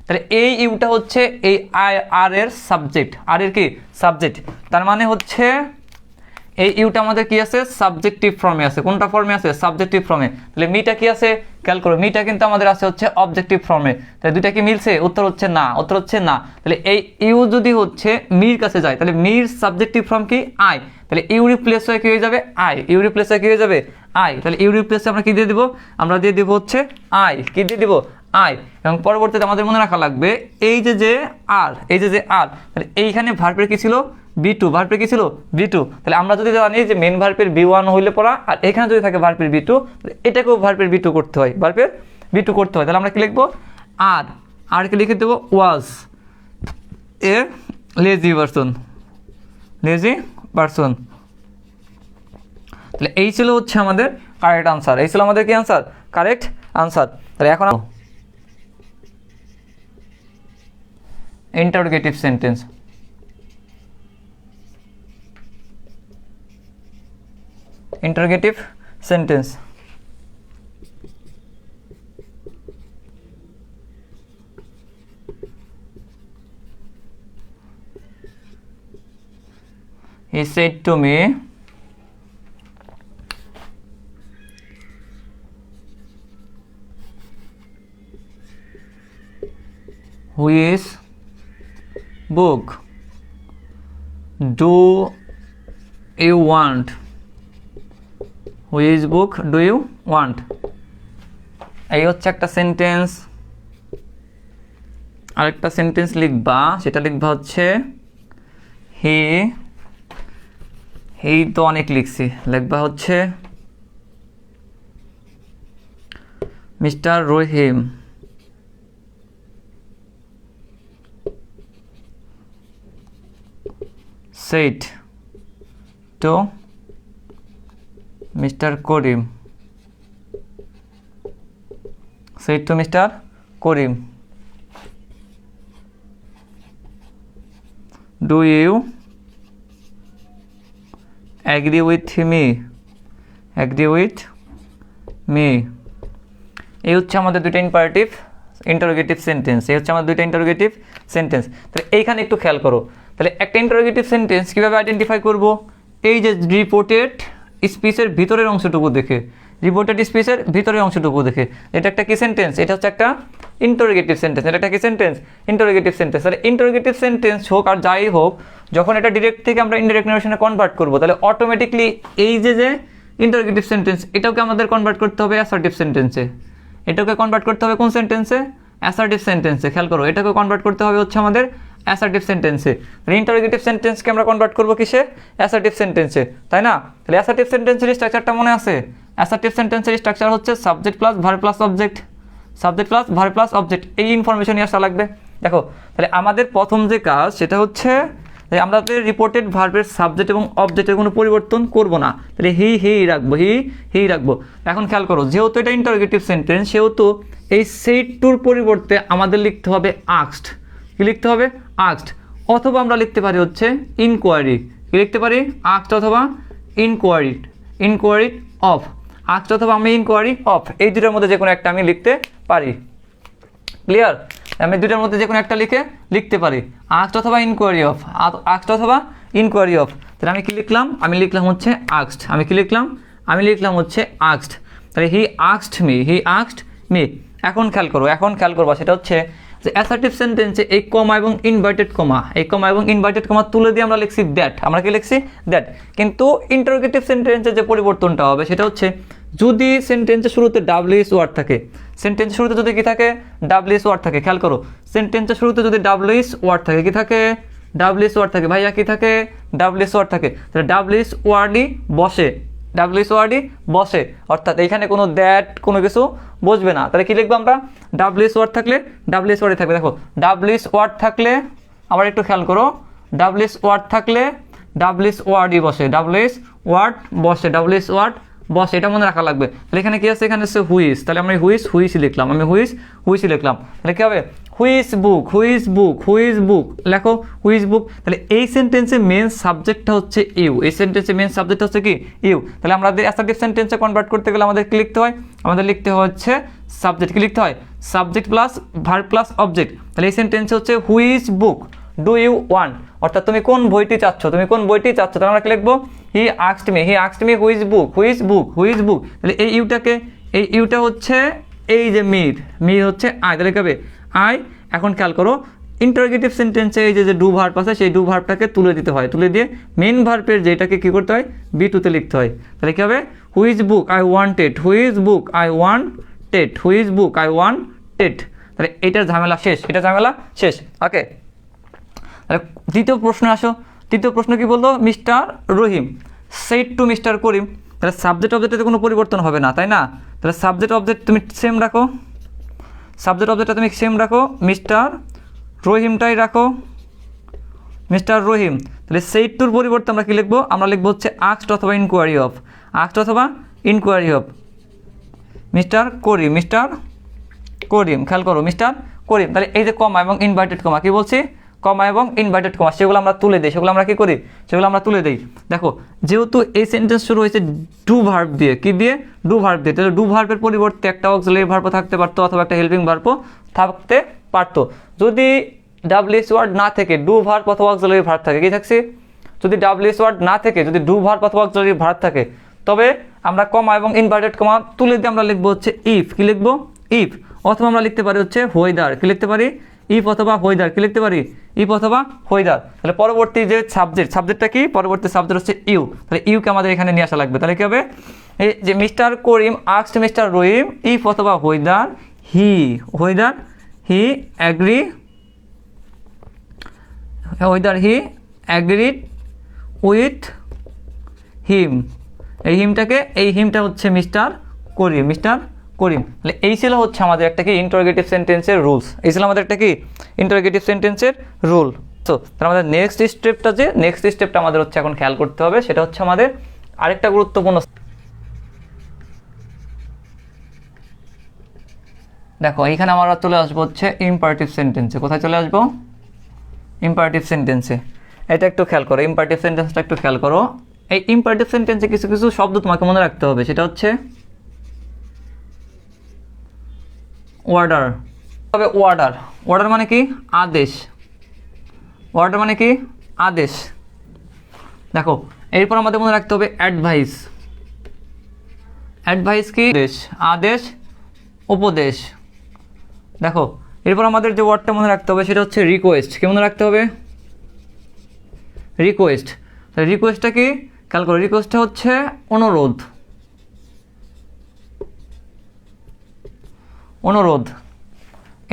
তাহলে এই ইউটা হচ্ছে এই আই আর এর সাবজেক্ট, আর এর কি সাবজেক্ট। তার মানে হচ্ছে এই ইউটা আমাদের কি আছে সাবজেক্টিভ ফর্মে আছে, কোনটা ফর্মে আছে সাবজেক্টিভ ফর্মে। তাহলে মিটা কি আছে খেয়াল করো, মিটা কিন্তু আমাদের আছে হচ্ছে অবজেক্টিভ ফর্মে। তাহলে দুইটা কি মিলছে, উত্তর হচ্ছে না, উত্তর হচ্ছে না। তাহলে এই ইউ যদি হচ্ছে মির কাছে যায় তাহলে মির সাবজেক্টিভ ফর্ম কি আই, তাহলে ইউ রিপ্লেস হয়ে কি হয়ে যাবে আই, ইউ রিপ্লেস হয়ে কি হয়ে যাবে আই। তাহলে ইউ রিপ্লেসে আমরা কি দিয়ে দিব, আমরা দিয়ে দিব হচ্ছে আই, কি দিয়ে দিব আই। এবং পরবর্তীতে আমাদের মনে রাখা লাগবে এই যে আর, এই যে আর, তাহলে এইখানে ভার্বের কি ছিল B2, ভার্বের কি ছিল B2। তাহলে আমরা যদি জানি যে মেন ভার্বের B1 হইলে পড়া, আর এখানে যদি থাকে ভার্বের B2, তাহলে এটাকেও ভার্বের B2 করতে হয়, ভার্বের B2 করতে হয়। তাহলে আমরা কি লিখবো আর কি লিখে দেবো was a lazy person, lazy person. তাহলে এই ছিল হচ্ছে আমাদের কারেক্ট আনসার, এই ছিল আমাদের কি আনসার কারেক্ট আনসার। তাহলে এখন interrogative sentence, interrogative sentence। He said to me, which book do you want? Which book do you want? এই হচ্ছে একটা সেন্টেন্স। আরেকটা সেন্টেন্স লিখবা, সেটা লিখবা হচ্ছে হি তো অনেক লিখছি, লিখবা হচ্ছে mister Rahim said to Mr. Karim, said to Mr. Karim, do you agree with me? Agree with me? এই হচ্ছে আমাদের দুইটা ইম্পারেটিভ ইন্টারোগেটিভ সেন্টেন্স, এই হচ্ছে আমাদের দুইটা ইন্টারোগেটিভ সেন্টেন্স। তাহলে এইখানে একটু খেয়াল করো, তাহলে একটা ইন্টারোগেটিভ সেন্টেন্স কীভাবে আইডেন্টিফাই করব, এই যে রিপোর্টেড স্পিচের ভিতরের অংশটুকু দেখে, রিপোর্টেড স্পিচের ভিতরের অংশটুকু দেখে এটা একটা কি সেন্টেন্স, এটা হচ্ছে একটা ইন্টারোগেটিভ সেন্টেন্স, এটা একটা কি সেন্টেন্স ইন্টারোগেটিভ সেন্টেন্স। তাহলে ইন্টারোগেটিভ সেন্টেন্স হোক আর যাই হোক, যখন এটা ডিরেক্ট থেকে আমরা ইনডাইরেক্ট নারেশনে কনভার্ট করব, তাহলে অটোমেটিকলি এই যে ইন্টারোগেটিভ সেন্টেন্স এটাকে আমাদের কনভার্ট করতে হবে অ্যাসার্টিভ সেন্টেন্সে, এটাকে কনভার্ট করতে হবে কোন সেন্টেন্সে অ্যাসার্টিভ সেন্টেন্সে। খেয়াল করো, এটাকে কনভার্ট করতে হবে হচ্ছে আমাদের অ্যাসার্টিভ সেন্টেন্সে। ইন্টারোগেটিভ সেন্টেন্সকে আমরা কনভার্ট করবো কিসে অ্যাসার্টিভ সেন্টেন্সে, তাই না? তাহলে অ্যাসার্টিভ সেন্টেন্সের স্ট্রাকচারটা মনে আছে, অ্যাসার্টিভ সেন্টেন্সের স্ট্রাকচার হচ্ছে subject plus verb plus object, subject plus verb plus object, এই ইনফরমেশনই আসা লাগবে। দেখো তাহলে আমাদের প্রথম যে কাজ সেটা হচ্ছে আমরা রিপোর্টেড ভার্বের সাবজেক্ট এবং অবজেক্টের কোনো পরিবর্তন করব না, তাহলে হি রাখবো, হি রাখবো। এখন খেয়াল করো, যেহেতু এটা ইন্টারোগেটিভ সেন্টেন্স সেহেতু এই সেড টুর পরিবর্তে আমাদের লিখতে হবে আস্কড, কি লিখতে হবে আস্কড, অথবা আমরা লিখতে পারি হচ্ছে ইনকোয়ারি, কি লিখতে পারি আস্কড অথবা ইনকোয়ারি অফ, আস্কড অথবা আমি ইনকোয়ারি অফ, এই দুটোর মধ্যে যে কোনো একটা আমি লিখতে পারি। ক্লিয়ার? আমি দুটোর মধ্যে যে কোনো একটা লিখতে পারি, আস্কড অথবা ইনকোয়ারি অফ, আস্কড অথবা ইনকোয়ারি অফ। তাহলে আমি কি লিখলাম, আমি লিখলাম হচ্ছে আস্কড, আমি কি লিখলাম, আমি লিখলাম হচ্ছে আস্কড। তাহলে হি আস্কড মি। এখন খেয়াল করবো সেটা হচ্ছে যে অ্যাসার্টিভ সেন্টেন্সে এই কমা এবং ইনভার্টেড কমা তুলে দিয়ে আমরা লিখছি দ্যাট, আমরা কি লিখছি দ্যাট। কিন্তু ইন্টারোগেটিভ সেন্টেন্সের যে পরিবর্তনটা হবে সেটা হচ্ছে যদি সেন্টেন্সের শুরুতে ডাব্লিউএস ওয়ার্ড থাকে, সেন্টেন্সের শুরুতে যদি কি থাকে ডাব্লিউএস ওয়ার্ড থাকে, খেয়াল করো সেন্টেন্সের শুরুতে যদি ডাব্লিউএস ওয়ার্ড থাকে, কি থাকে ডাব্লিউএস ওয়ার্ড থাকে, ভাইয়া কি থাকে ডাব্লিউএস ওয়ার্ড থাকে, তাহলে ডাব্লিউএস ওয়ার্ডই বসে, অর্থাৎ এইখানে কোনো দ্যাট কোনো কিছু বসবে না। তাহলে কি লিখবো আমরা, ডাব্লিউএস ওয়ার্ড থাকলে ডাব্লিউএস ওয়ার্ডই থাকবে। দেখো ডাব্লিউএস ওয়ার্ড থাকলে আবার একটু খেয়াল করো, ডাব্লিউএস ওয়ার্ড থাকলে ডাব্লিউএস ওয়ার্ডই বসে, ডাব্লিউএস ওয়ার্ড বসে, এটা মনে রাখা লাগবে। তাহলে এখানে কি আছে, এখানে আছে হুইস, তাহলে আমরা হুইসই লিখলাম, হুইসই লিখলাম। তাহলে কি হবে হুইস বুক, লেখো হুইস বুক। তাহলে এই সেন্টেন্সের মেন সাবজেক্টটা হচ্ছে ইউ, এই সেন্টেন্সের মেন সাবজেক্ট হচ্ছে কি ইউ। তাহলে আমাদের অ্যাসার্টিভ সেন্টেন্সে কনভার্ট করতে গেলে আমাদের কি লিখতে হয়, আমাদের লিখতে হচ্ছে সাবজেক্ট, কি লিখতে হয় subject plus verb plus object. তাহলে এই সেন্টেন্সে হচ্ছে হুইস বুক ডু ইউ ওয়ান্ট, অর্থাৎ তুমি কোন বইটি চাচ্ছ, তাহলে আমরা কি লিখবো, হি আস্কড মি হুইচ বুক, তাহলে এই ইউটা হচ্ছে এই যে মির হচ্ছে আই, তাহলে কি হবে আই। এখন খেয়াল করো ইন্টারোগেটিভ সেন্টেন্সে এই যে ডু ভার্ব আছে, সেই ডু ভার্বটাকে তুলে দিতে হয়, তুলে দিয়ে মেন ভার্বের যেটাকে কি করতে হয়, B2 তে লিখতে হয়। তাহলে কি হবে, হুইচ বুক আই ওয়ান্টেড, তাহলে এটার ঝামেলা শেষ। ওকে, তাহলে দ্বিতীয় প্রশ্ন কি বললো, mister Rahim said to mister Karim, তাহলে সাবজেক্ট অবজেক্টে কোনো পরিবর্তন হবে না, তাই না? তাহলে সাবজেক্ট অবজেক্ট তুমি সেম রাখো, মিস্টার রহিমটাই রাখো, মিস্টার রহিম। তাহলে সেড টুর পরিবর্তে আমরা কি লিখবো, আমরা লিখবো হচ্ছে আস্কড অথবা ইনকোয়ারি অফ মিস্টার করিম। খেয়াল করো মিস্টার করিম, তাহলে এই যে কমা এবং ইনভার্টেড কমা, কি বলছি, কমা এবং ইনভার্টেড কমা, সেগুলো আমরা তুলে দিই, দেখো যেহেতু এই সেন্টেন্স শুরু হয়েছে ডু ভার্ব দিয়ে, তাহলে ডু ভার্বের পরিবর্তে একটা অক্সিলারি ভার্বও থাকতে পারতো অথবা একটা হেল্পিং ভার্বও থাকতে পারতো। যদি ডাব্লিউএস ওয়ার্ড না থেকে ডু ভার্ব অথবা অক্সিলারি ভার্ব থাকে, কি থাকছে, যদি ডাব্লিউএস ওয়ার্ড না থেকে যদি ডু ভার্ব অথবা অক্সিলারি ভার্ব থাকে, তবে আমরা কমা এবং ইনভার্টেড কমা তুলে দিয়ে আমরা লিখবো হচ্ছে ইফ, অথবা আমরা লিখতে পারি হচ্ছে হোয়েদার, কি লিখতে পারি, ইফ অথবা হোয়েদার, তাহলে পরবর্তী যে সাবজেক্টটা কি, পরবর্তী সাবজেক্ট হচ্ছে ইউ, তাহলে ইউকে আমাদের এখানে নিয়ে আসা লাগবে। তাহলে কি হবে, এই যে mister Karim asked mister Rahim if অথবা whether he agreed with him, এই হিমটা হচ্ছে মিস্টার করিম। তাহলে এই ছিল হচ্ছে আমাদের একটা কি ইন্টারোগেটিভ সেন্টেন্সের রুলস, তো তাহলে আমাদের নেক্সট স্টেপটা আমাদের হচ্ছে এখন খেয়াল করতে হবে, সেটা হচ্ছে আমাদের আরেকটা গুরুত্বপূর্ণ। দেখো এইখানে আমরা চলে আসবো হচ্ছে ইম্পারেটিভ সেন্টেন্সে। কোথায় চলে আসবো, ইম্পারেটিভ সেন্টেন্সে। এটা একটু খেয়াল করো, ইম্পারেটিভ সেন্টেন্সটা একটু খেয়াল করো। এই ইম্পারেটিভ সেন্টেন্সে কিছু শব্দ তোমাকে মনে রাখতে হবে, সেটা হচ্ছে অর্ডার মানে কি, আদেশ। দেখো এরপর আমাদের মনে রাখতে হবে অ্যাডভাইস কি, আদেশ উপদেশ। দেখো এরপর আমাদের যে ওয়ার্ডটা মনে রাখতে হবে সেটা হচ্ছে রিকোয়েস্ট। কি মনে রাখতে হবে, রিকোয়েস্টটা কি, খেয়াল করো, রিকোয়েস্টটা হচ্ছে অনুরোধ।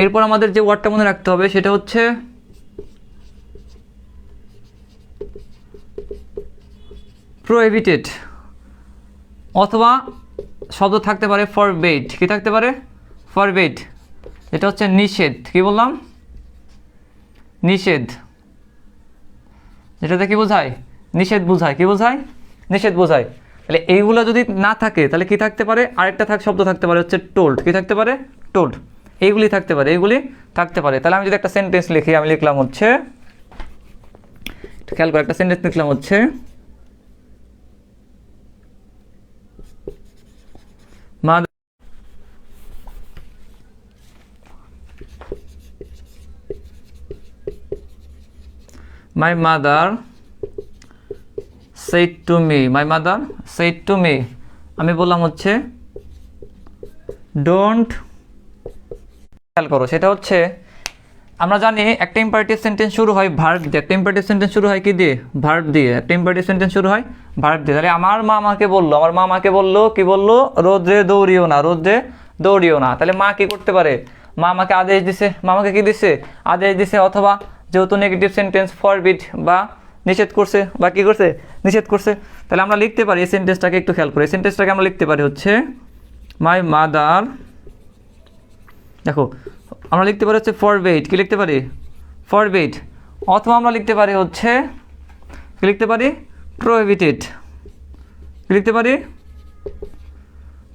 এরপর আমাদের যে ওয়ার্ডটা মনে রাখতে হবে সেটা হচ্ছে প্রোহিবিটেড, অথবা শব্দ থাকতে পারে ফরবেড। কি থাকতে পারে, ফরবেড, এটা হচ্ছে নিষেধ। কি বললাম, নিষেধ, যেটাতে কি বোঝায়, নিষেধ বোঝায়। তাহলে এইগুলো যদি না থাকে তাহলে কি থাকতে পারে, আরেকটা শব্দ থাকতে পারে হচ্ছে টোল্ড। কি থাকতে পারে, টোল্ড। এইগুলি থাকতে পারে। তাহলে আমি যদি একটা সেন্টেন্স লিখি, আমি লিখলাম হচ্ছে, খেয়াল করে একটা সেন্টেন্স লিখলাম হচ্ছে, My mother said to me, আমি বললাম হচ্ছে ডোন্ট। খেয়াল করো, সেটা হচ্ছে আমরা জানি একটা ইম্পারেটিভ সেন্টেন্স শুরু হয় ভার্ব দিয়ে, কি দিয়ে, ভার্ব দিয়ে। তাহলে আমার মা আমাকে বললো, কি বললো, রোদ্রে দৌড়িও না। তাহলে মা কি করতে পারে, মা আমাকে আদেশ দিছে, আদেশ দিছে, অথবা যেহেতু নেগেটিভ সেন্টেন্স ফরবিড বা নিষেধ করছে, তাহলে আমরা লিখতে পারি এই সেন্টেন্সটাকে, একটু খেয়াল করে এই সেন্টেন্সটাকে আমরা লিখতে পারি হচ্ছে মাই মাদার। দেখো আমরা লিখতে পারি হচ্ছে ফরবিড, কি লিখতে পারি, ফরবিড, অথবা আমরা লিখতে পারি হচ্ছে, কি লিখতে পারি, প্রোহিবিটেড, কি লিখতে পারি,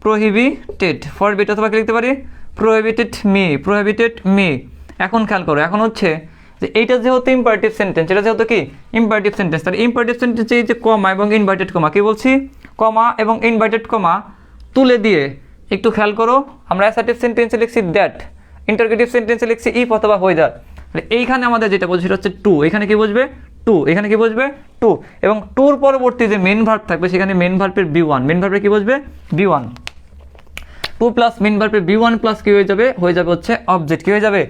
প্রোহিবিটেড, ফরবিড, অথবা কি লিখতে পারি, প্রোহিবিটেড মি। এখন খেয়াল করো, এখন হচ্ছে যে এইটা যেহেতু ইম্পারেটিভ সেন্টেন্স, এটা যেহেতু কি ইম্পারেটিভ সেন্টেন্স, তাহলে ইম্পারেটিভ সেন্টেন্সে এই যে কমা এবং ইনভার্টেড কমা, কি বলছি, কমা এবং ইনভার্টেড কমা তুলে দিয়ে, একটু খেয়াল করো, আমরা অ্যাসার্টিভ সেন্টেন্সে লিখছি দ্যাট, ইন্টারোগেটিভ সেন্টেন্সে লিখছি ইফ অথবা হোয়েদার। তাহলে এইখানে আমাদের যেটা বলছি সেটা হচ্ছে টু, এখানে কি বুঝবে, টু, এখানে কি বসবে টু, এবং টুর পরবর্তী যে মেন ভার্ব থাকবে সেখানে মেন ভার্বের বি1, মেন ভার্বে কি বসবে বি1, টু প্লাস মেন ভার্বের বি1 প্লাস কি হয়ে যাবে হচ্ছে অবজেক্ট, কি হয়ে যাবে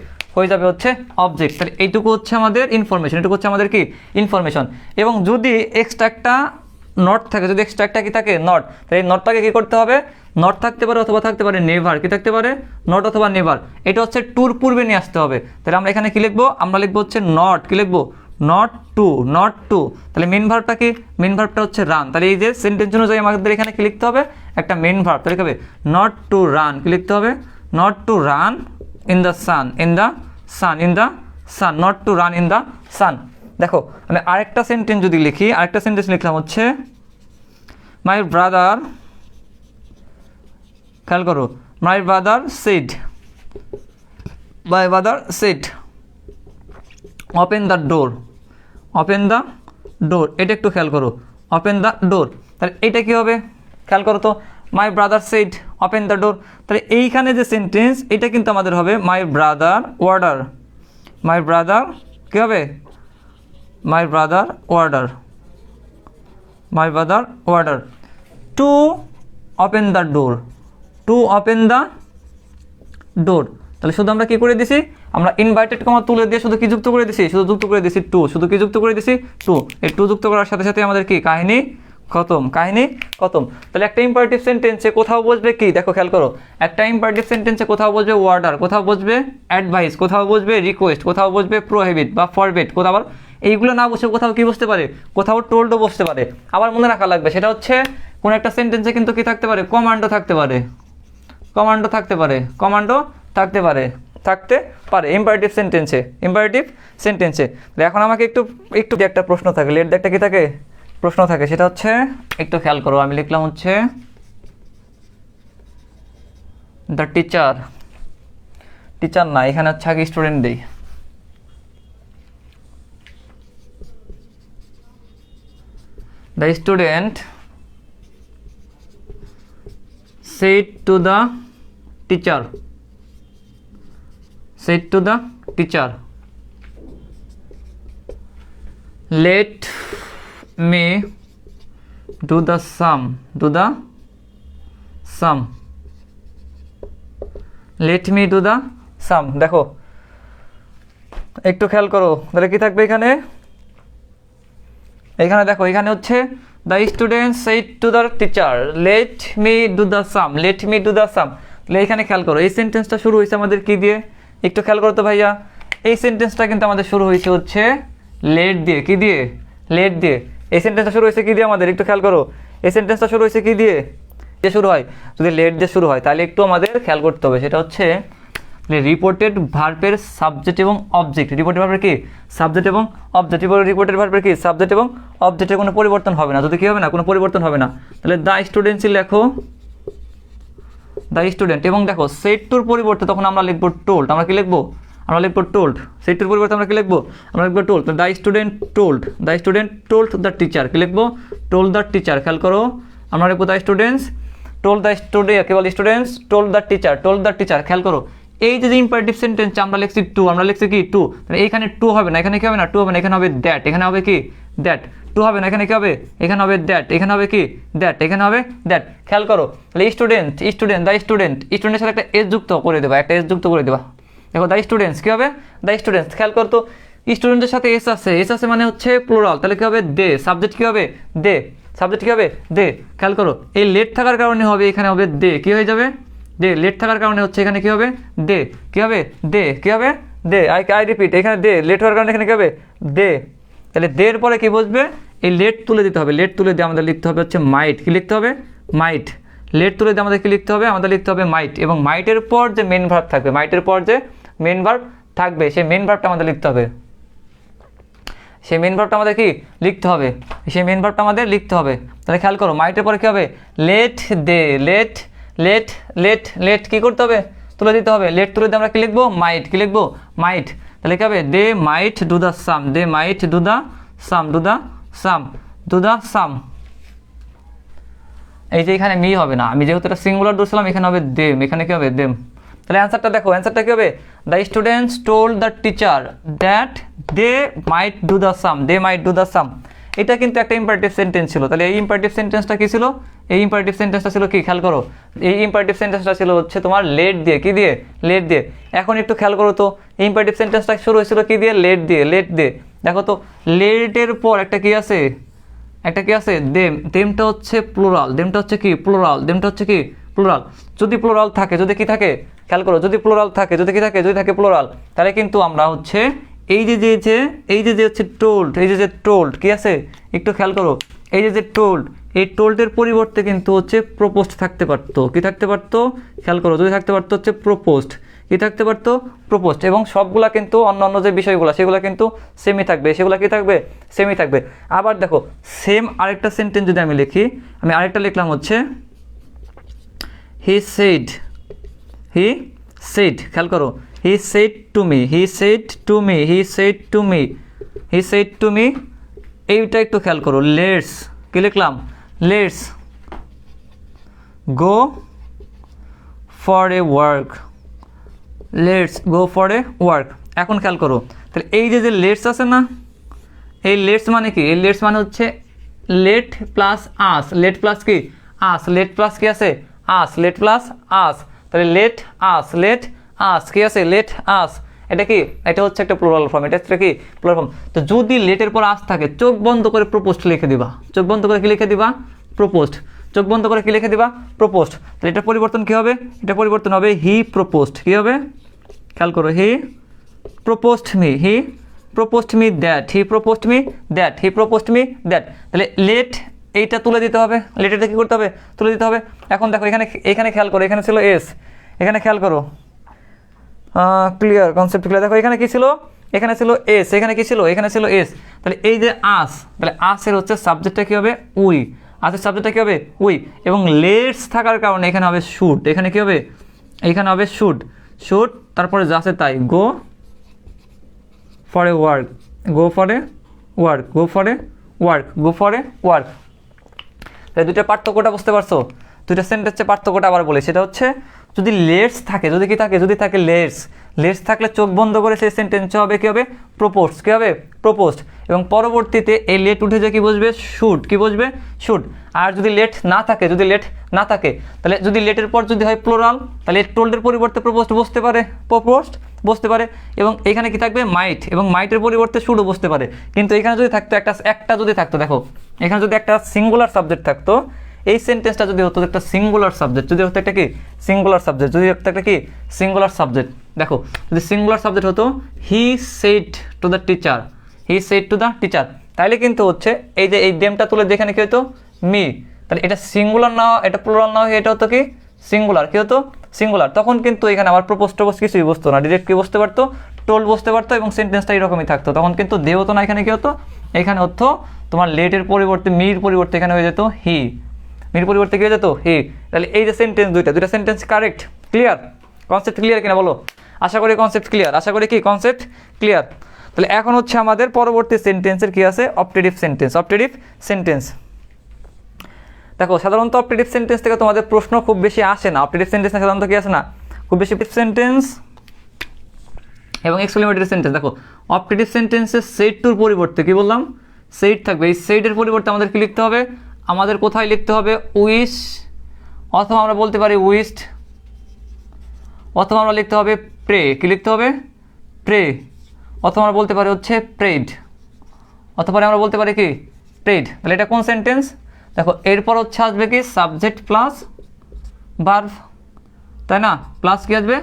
হচ্ছে অবজেক্ট। তাহলে এইটুকু হচ্ছে আমাদের ইনফরমেশন, এটুকু হচ্ছে আমাদের কি ইনফরমেশন। এবং যদি এক্সট্রা একটা নট থাকে, যদি এক্সট্রা একটা কি থাকে নট, তাহলে এই নটটাকে কি করতে হবে, নট থাকতে পারে অথবা থাকতে পারে নেভার, কি থাকতে পারে নট অথবা নেভার, এটা হচ্ছে টুর পূর্বে নিয়ে আসতে হবে। তাহলে আমরা এখানে কি লিখবো, আমরা লিখবো হচ্ছে নট, কি লিখবো নট টু, নট টু। তাহলে মেন ভার্বটা কি, মেন ভার্বটা হচ্ছে রান। তাহলে এই যে সেন্টেন্স অনুযায়ী আমাদের এখানে কি লিখতে হবে, একটা মেন ভার্ব, তাহলে কি হবে নট টু রান, কি লিখতে হবে not to run in the sun, in the sun, in the sun, not to run in the sun. দেখো আমি আরেকটা সেন্টেন্স যদি লিখি, আরেকটা সেন্টেন্স লিখলাম হচ্ছে মাই ব্রাদার, খেয়াল করো, my brother said, my brother said open the door, open the door, এটা একটু খেয়াল করো, ওপেন দ্য ডোর। তাহলে এটা কি হবে খেয়াল করো তো, my brother said open the door. তাহলে এইখানে যে সেন্টেন্স এটা কিন্তু আমাদের হবে my brother order, my brother কী হবে my brother order, my brother order to open the door, to open the door. তাহলে শুধু আমরা কি করে দিছি, আমরা ইনভার্টেড কমা তুলে দিয়ে শুধু কি যুক্ত করে দিছি, শুধু যুক্ত করে দিছি টু, শুধু কি যুক্ত করে দিছি টু। এই টু যুক্ত করার সাথে সাথে আমাদের কি কাহিনী খতম, কাহিনী খতম। তাহলে একটা ইম্পারেটিভ সেন্টেন্সে কোথাও বসবে কি, দেখো খেয়াল করো, একটা ইম্পারেটিভ সেন্টেন্সে কোথাও বসবে অর্ডার, কোথাও বসবে অ্যাডভাইস, কোথাও বসবে রিকোয়েস্ট, কোথাও বসবে প্রোহিবিট বা ফরবিট, কোথাও আবার এইগুলো না বসে কোথাও কি বসতে পারে, কোথাও টোল্ডও বসতে পারে। আবার মনে রাখা লাগবে সেটা হচ্ছে কোনো একটা সেন্টেন্সে কিন্তু কি থাকতে পারে, কমান্ডও থাকতে পারে, কমান্ডো থাকতে পারে, কমান্ডো থাকতে পারে, থাকতে পারে ইম্পারেটিভ সেন্টেন্সে, ইম্পারেটিভ সেন্টেন্সে। এখন আমাকে একটু একটু একটা প্রশ্ন থাকে, লেট একটা কি থাকে প্রশ্ন থাকে, সেটা হচ্ছে একটু খেয়াল করো, আমি লিখলাম হচ্ছে দ্য টিচার, টিচার না, এখানে হচ্ছে আগে স্টুডেন্ট দেই, the student said to the teacher, said to the teacher, let me do the sum, do the sum, let me do the sum। দেখো একটু খেয়াল করো, তাহলে কি থাকবে এখানে, এখানে দেখো এখানে হচ্ছে the student said to the teacher let me do the sum, let me do the sum। তাহলে এখানে খেয়াল করো এই সেন্টেন্সটা শুরু হয়েছে আমাদের কি দিয়ে, একটু খেয়াল করো তো ভাইয়া, এই সেন্টেন্সটা কিন্তু আমাদের শুরু হয়েছে হচ্ছে লেট দিয়ে, কি দিয়ে লেট দিয়ে। এই সেন্টেন্সটা শুরু হয়েছে কি দিয়ে আমাদের, একটু খেয়াল করো, এই সেন্টেন্সটা শুরু হয়েছে কি দিয়ে, যে শুরু হয়, যদি লেট দিয়ে শুরু হয় তাহলে একটু আমাদের খেয়াল করতে হবে, সেটা হচ্ছে রিপোর্টেড ভার্বের সাবজেক্ট এবং অবজেক্ট, রিপোর্টেড ভার্বের কি সাবজেক্ট এবং অবজেক্ট, রিপোর্টেড ভার্বের কি সাবজেক্ট এবং অবজেক্টের কোনো পরিবর্তন হবে না, যদি কি হবে না কোনো পরিবর্তন হবে না। তাহলে দ্য স্টুডেন্টসই লেখো দ্য স্টুডেন্ট, এবং দেখো সেট টুর পরিবর্তে তখন আমরা লিখবো টোল্ড, আমরা কি লিখবো, আমরা লিখবো টোল্ড, সেট টুর পরিবর্তে আমরা কি লিখবো, আমরা লিখবো told. The student told, the student told the teacher, কি লিখবো টোল্ড দ্য টিচার। খেয়াল করো আমরা লিখবো the students told the student, cable students told the teacher, told the teacher. খেয়াল করো এই যে ইম্পারেটিভ সেন্টেন্স আমরা লিখছি টু, আমরা লিখছি কি টু, এইখানে টু হবে না, এখানে কি হবে না টু হবে না, এখানে হবে দ্যাট, এখানে হবে কি দ্যাট, টু হবে না, এখানে কি হবে, এখানে হবে দ্যাট, এখানে হবে কি দ্যাট, এখানে হবে দ্যাট। খেয়াল করো তাহলে স্টুডেন্ট, স্টুডেন্ট, দ্য স্টুডেন্ট, স্টুডেন্টের সাথে একটা এস যুক্ত করে দেবা, একটা এস যুক্ত করে দেবা। দেখো দ্য স্টুডেন্টস কি হবে, দ্য স্টুডেন্টস। খেয়াল করতো স্টুডেন্টের সাথে এস আছে, এস আছে মানে হচ্ছে প্লুরাল, তাহলে কি হবে দে, সাবজেক্ট কি হবে দে, সাবজেক্ট কি হবে দে। খেয়াল করো এই লেট থাকার কারণে হবে এখানে হবে দে, কি হয়ে যাবে দে, লেট থাকার কারণে হচ্ছে এখানে কি হবে দে, কি হবে দে, কি হবে দে। আই রিপিট, এখানে দে, লেট হওয়ার কারণে এখানে কি হবে দে। তাহলে দের পরে কি বসবে, এই লেট তুলে দিতে হবে, লেট তুলে দিয়ে আমাদের লিখতে হবে হচ্ছে মাইট, কি লিখতে হবে মাইট, লেট তুলে দিয়ে আমাদের কি লিখতে হবে, আমাদের লিখতে হবে মাইট, এবং মাইটের পর যে মেন ভার্ব থাকবে, মাইটের পর যে মেন ভার্ব থাকবে সেই মেন ভার্বটা আমাদের লিখতে হবে, সেই মেন ভার্বটা আমাদের কি লিখতে হবে, সেই মেন ভার্বটা আমাদের লিখতে হবে। তাহলে খেয়াল করো মাইটের পরে কি হবে লেট দে, লেট লেট লেট লেট কি করতে হবে তুলে দিতে হবে, লেট তুলে দিয়ে আমরা কি লিখবো মাইট, কি লিখবো মাইট। তাহলে কি হবে they might do the same, they might do the same, do the same, do the same. এই যে এখানে মি হবে না, আমি যেহেতু এটা সিঙ্গুলার ধরছিলাম এখানে হবে দেম, এখানে কি হবে দেম। তাহলে অ্যান্সারটা দেখো, অ্যান্সারটা কী হবে? The students told the teacher that they might do the same, they might do the same. এটা কিন্তু একটা ইম্পারেটিভ সেন্টেন্স ছিল। তাহলে এই ইম্পারেটিভ সেন্টেন্সটা কী ছিল? এই ইম্পারেটিভ সেন্টেন্সটা ছিল কি, খেয়াল করো, এই ইম্পারেটিভ সেন্টেন্সটা ছিল হচ্ছে তোমার লেট দিয়ে, কি দিয়ে? লেট দিয়ে। এখন একটু খেয়াল করো তো, এই ইম্পারেটিভ সেন্টেন্সটা শুরু হয়েছিল কি দিয়ে? লেট দিয়ে, লেট দিয়ে। দেখো তো লেটের পর একটা কি আছে? একটা কি আছে? দেম। দেমটা হচ্ছে প্লুরাল, দেমটা হচ্ছে কি? প্লুরাল, দেমটা হচ্ছে কি? প্লুরাল। যদি প্লুরাল থাকে, যদি কি থাকে? খেয়াল করো, যদি প্লুরাল থাকে, যদি কি থাকে? যদি থাকে প্লুরাল, তাহলে কিন্তু আমরা হচ্ছে এই যে হচ্ছে টোল্ড, এই যে টোল্ড কি আছে? একটু খেয়াল করো, এই যে টোল্ড, এই টোল্ডের পরিবর্তে কিন্তু হচ্ছে প্রপোজড থাকতে পারতো। কি থাকতে পারতো? খেয়াল করো, যদি থাকতে পারতো হচ্ছে প্রপোজড। কি থাকতে পারতো? প্রপোজড। এবং সবগুলা কিন্তু অন্য যে বিষয়গুলো সেগুলো কিন্তু সেমই থাকবে, সেগুলো কি থাকবে? সেমই থাকবে। আবার দেখো, সেম আরেকটা সেন্টেন্স যদি আমি লিখি, আমি আরেকটা লিখলাম হচ্ছে হি সেড, হি সেড, খেয়াল করো, he said to me, he said to me, he said to me, he said to me. এইটা একটু খেয়াল করো, লেটস, কি লিখলাম? Let's go for a work, let's go for a work. এখন খেয়াল করো, তাহলে এই যে লেটস আছে না, এই লেটস মানে কি? এই লেটস মানে হচ্ছে লেট প্লাস আস, লেট প্লাস কি? আস, লেট প্লাস কি আছে? আস, লেট প্লাস আস। তাহলে লেট আস, লেট আস কি আছে? Let us. এটা কি? এটা হচ্ছে একটা প্লুরাল ফর্ম, এটা হচ্ছে কি? Plural form. তো যদি লেটের পর আস থাকে, চোখ বন্ধ করে প্রপোজড লিখে দিবা, চোখ বন্ধ করে কি লিখে দিবা? প্রপোজড। চোখ বন্ধ করে কি লিখে দিবা? প্রপোজড। তাহলে এটা পরিবর্তন কি হবে? এটা পরিবর্তন হবে হি প্রপোজড। কি হবে? খেয়াল করো, he proposed me, he proposed me that, he proposed me that, he proposed me that. তাহলে লেট এইটা তুলে দিতে হবে, লেটেরটা কী করতে হবে? তুলে দিতে হবে। এখন দেখো এখানে খেয়াল করো, এখানে ছিল এস, এখানে খেয়াল করো, ক্লিয়ার, কনসেপ্ট ক্লিয়ার। দেখো এখানে কী ছিল? এখানে ছিল এস, এখানে কী ছিল? এখানে ছিল এস। তাহলে এই যে আস, তাহলে আসের হচ্ছে সাবজেক্টটা কী হবে? উই। আসের সাবজেক্টটা কী হবে? উই। এবং লেটস থাকার কারণে এখানে হবে শুড, এখানে কী হবে? এখানে হবে শুড, শুড। তারপরে যা আছে তাই, go for a work, go for a work, go for a work, go for a work. তাই দুইটা পার্থক্যটা বুঝতে পারছো? দুইটা সেন্টেন্সের পার্থক্যটা আবার বলি, সেটা হচ্ছে যদি লেটস থাকে, যদি কি থাকে? যদি থাকে লেটস, লেটস থাকলে চোখ বন্ধ করে সেই সেন্টেন্স হবে কী হবে? প্রপোজড। কী হবে? প্রপোজড। এবং পরবর্তীতে এই লেট উঠে যে কী বসবে? শুড। কী বসবে? শুড। আর যদি লেট না থাকে, যদি লেট না থাকে, তাহলে যদি লেটের পর যদি হয় প্লুরাল, তাহলে টোল্ডের পরিবর্তে প্রপোজড বসতে পারে, প্রপোজড বসতে পারে। এবং এখানে কি থাকবে? মাইট। এবং মাইটের পরিবর্তে শুডও বসতে পারে। কিন্তু এখানে যদি থাকতো একটা যদি থাকতো, দেখো এখানে যদি একটা সিঙ্গুলার সাবজেক্ট থাকতো, এই সেন্টেন্সটা যদি হতো একটা সিঙ্গুলার সাবজেক্ট, যদি হতো একটা কি? সিঙ্গুলার সাবজেক্ট, যদি হতো একটা কি? Singular subject. দেখো যদি সিঙ্গুলার সাবজেক্ট হতো he said to the teacher, he said to the teacher, তাহলে কিন্তু হচ্ছে এই যে এই দেমটা তুলে যেখানে কি হতো? মি। তাহলে এটা সিঙ্গুলার না, এটা প্লুরাল না হয়ে এটা হতো কি? সিঙ্গুলার। কি হতো? সিঙ্গুলার। তখন কিন্তু এখানে আমার প্রপোজ টপোজ কিছুই বসতো না, ডিরেক্ট কি বসতে পারতো? টোল বসতে পারতো। এবং সেন্টেন্সটা এরকমই থাকতো। তখন কিন্তু দে হতো না, এখানে কি হতো? এখানে হতো তোমার লেটের পরিবর্তে, মির পরিবর্তে এখানে হয়ে যেত হি, মির পরিবর্তে কি হয়ে যেত? হি। তাহলে এই যে সেন্টেন্স দুইটা sentence correct. Clear? Concept clear কিনা বলো? আশা করি কনসেপ্ট ক্লিয়ার, আশা করি কি কনসেপ্ট ক্লিয়ার। তাহলে এখন হচ্ছে আমাদের পরবর্তী সেন্টেন্সের কি আছে? Optative sentence, optative sentence. দেখো সাধারণত অপটেটিভ সেন্টেন্স থেকে তোমাদের প্রশ্ন খুব বেশি আসে না। অপটেটিভ সেন্টেন্স সাধারণত কি আসে না? খুব বেশি সেন্টেন্স এবং এক্সক্লেমেটরি সেন্টেন্স। দেখো অপটেটিভ সেন্টেন্সের সেট টুর পরিবর্তে কি বললাম? সেট থাকবে। এই সেটের পরিবর্তে আমাদের কি লিখতে হবে? আমাদের কোথায় লিখতে হবে? উইশ, অথবা আমরা বলতে পারি উইশড, অথবা আমরা লিখতে হবে প্রে। কি লিখতে হবে? প্রে। অথবা আমরা বলতে পারি হচ্ছে প্রেড, অথবা আমরা বলতে পারি কি? প্রেড। তাহলে এটা কোন সেন্টেন্স? দেখো এরপর হচ্ছে আসবে কি? সাবজেক্ট প্লাস ভার্ব, তাই না? প্লাস কি আসবে?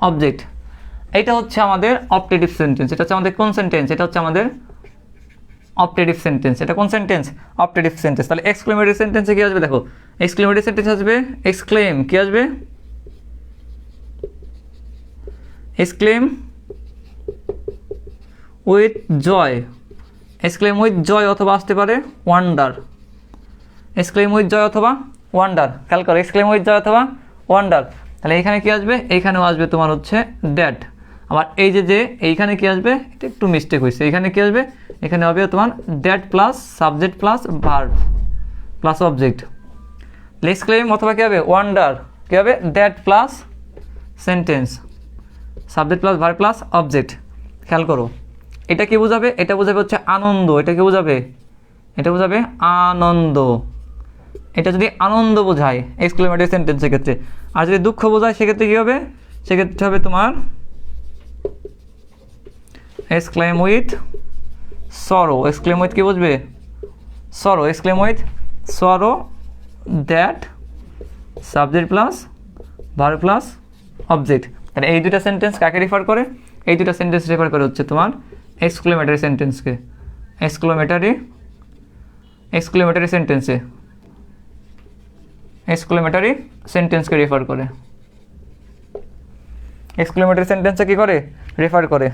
অবজেক্ট। এইটা হচ্ছে আমাদের অপটেটিভ সেন্টেন্স। এটা হচ্ছে আমাদের কোন সেন্টেন্স? এটা হচ্ছে আমাদের অপটেটিভ সেন্টেন্স। এটা কোন সেন্টেন্স? Optative sentence. তাহলে এক্সক্লেমেটরি সেন্টেন্সে কি আসবে? দেখো এক্সক্লেমেটরি সেন্টেন্স আসবে এক্সক্লেম। কি আসবে? Exclaim with joy, exclaim with joy, অথবা আসতে পারে ওয়ান্ডার। এক্সক্লেম উইথ জয় অথবা ওয়ান্ডার। খেয়াল করো, এক্সক্লেম উইথ জয় অথবা ওয়ান্ডার। তাহলে এখানে কি আসবে? এইখানেও আসবে তোমার হচ্ছে দ্যাট। আবার এই যে এইখানে কি আসবে? এটা একটু মিস্টেক হয়েছে। এখানে কি আসবে? এখানে হবে তোমার that plus subject plus verb plus object. Exclaim অথবা কি হবে? ওয়ান্ডার। কি হবে? That plus sentence, subject plus verb plus object. খেয়াল করো, এটা কি বোঝাবে? এটা বোঝাবে হচ্ছে আনন্দ। এটা কি বোঝাবে? এটা বোঝাবে আনন্দ। এটা যদি আনন্দ বোঝায় এক্সক্লেমেটরি সেন্টেন্সের ক্ষেত্রে, আর যদি দুঃখ বোঝায় সেক্ষেত্রে কী হবে? সেক্ষেত্রে হবে তোমার exclaim with sorrow. Exclaim with কী বুঝবে? Sorrow. Exclaim with sorrow that subject plus verb plus object. তাহলে এই দুটা সেন্টেন্স কাকে রেফার করে? এই দুটা সেন্টেন্স রেফার করে হচ্ছে তোমার এক্সক্লেমেটরি সেন্টেন্সকে। এক্সক্লেমেটরি সেন্টেন্সে, এক্সক্লেমেটরি সেন্টেন্সকে রেফার করে। এক্সক্লেমেটরি সেন্টেন্সে কী করে? রেফার করে।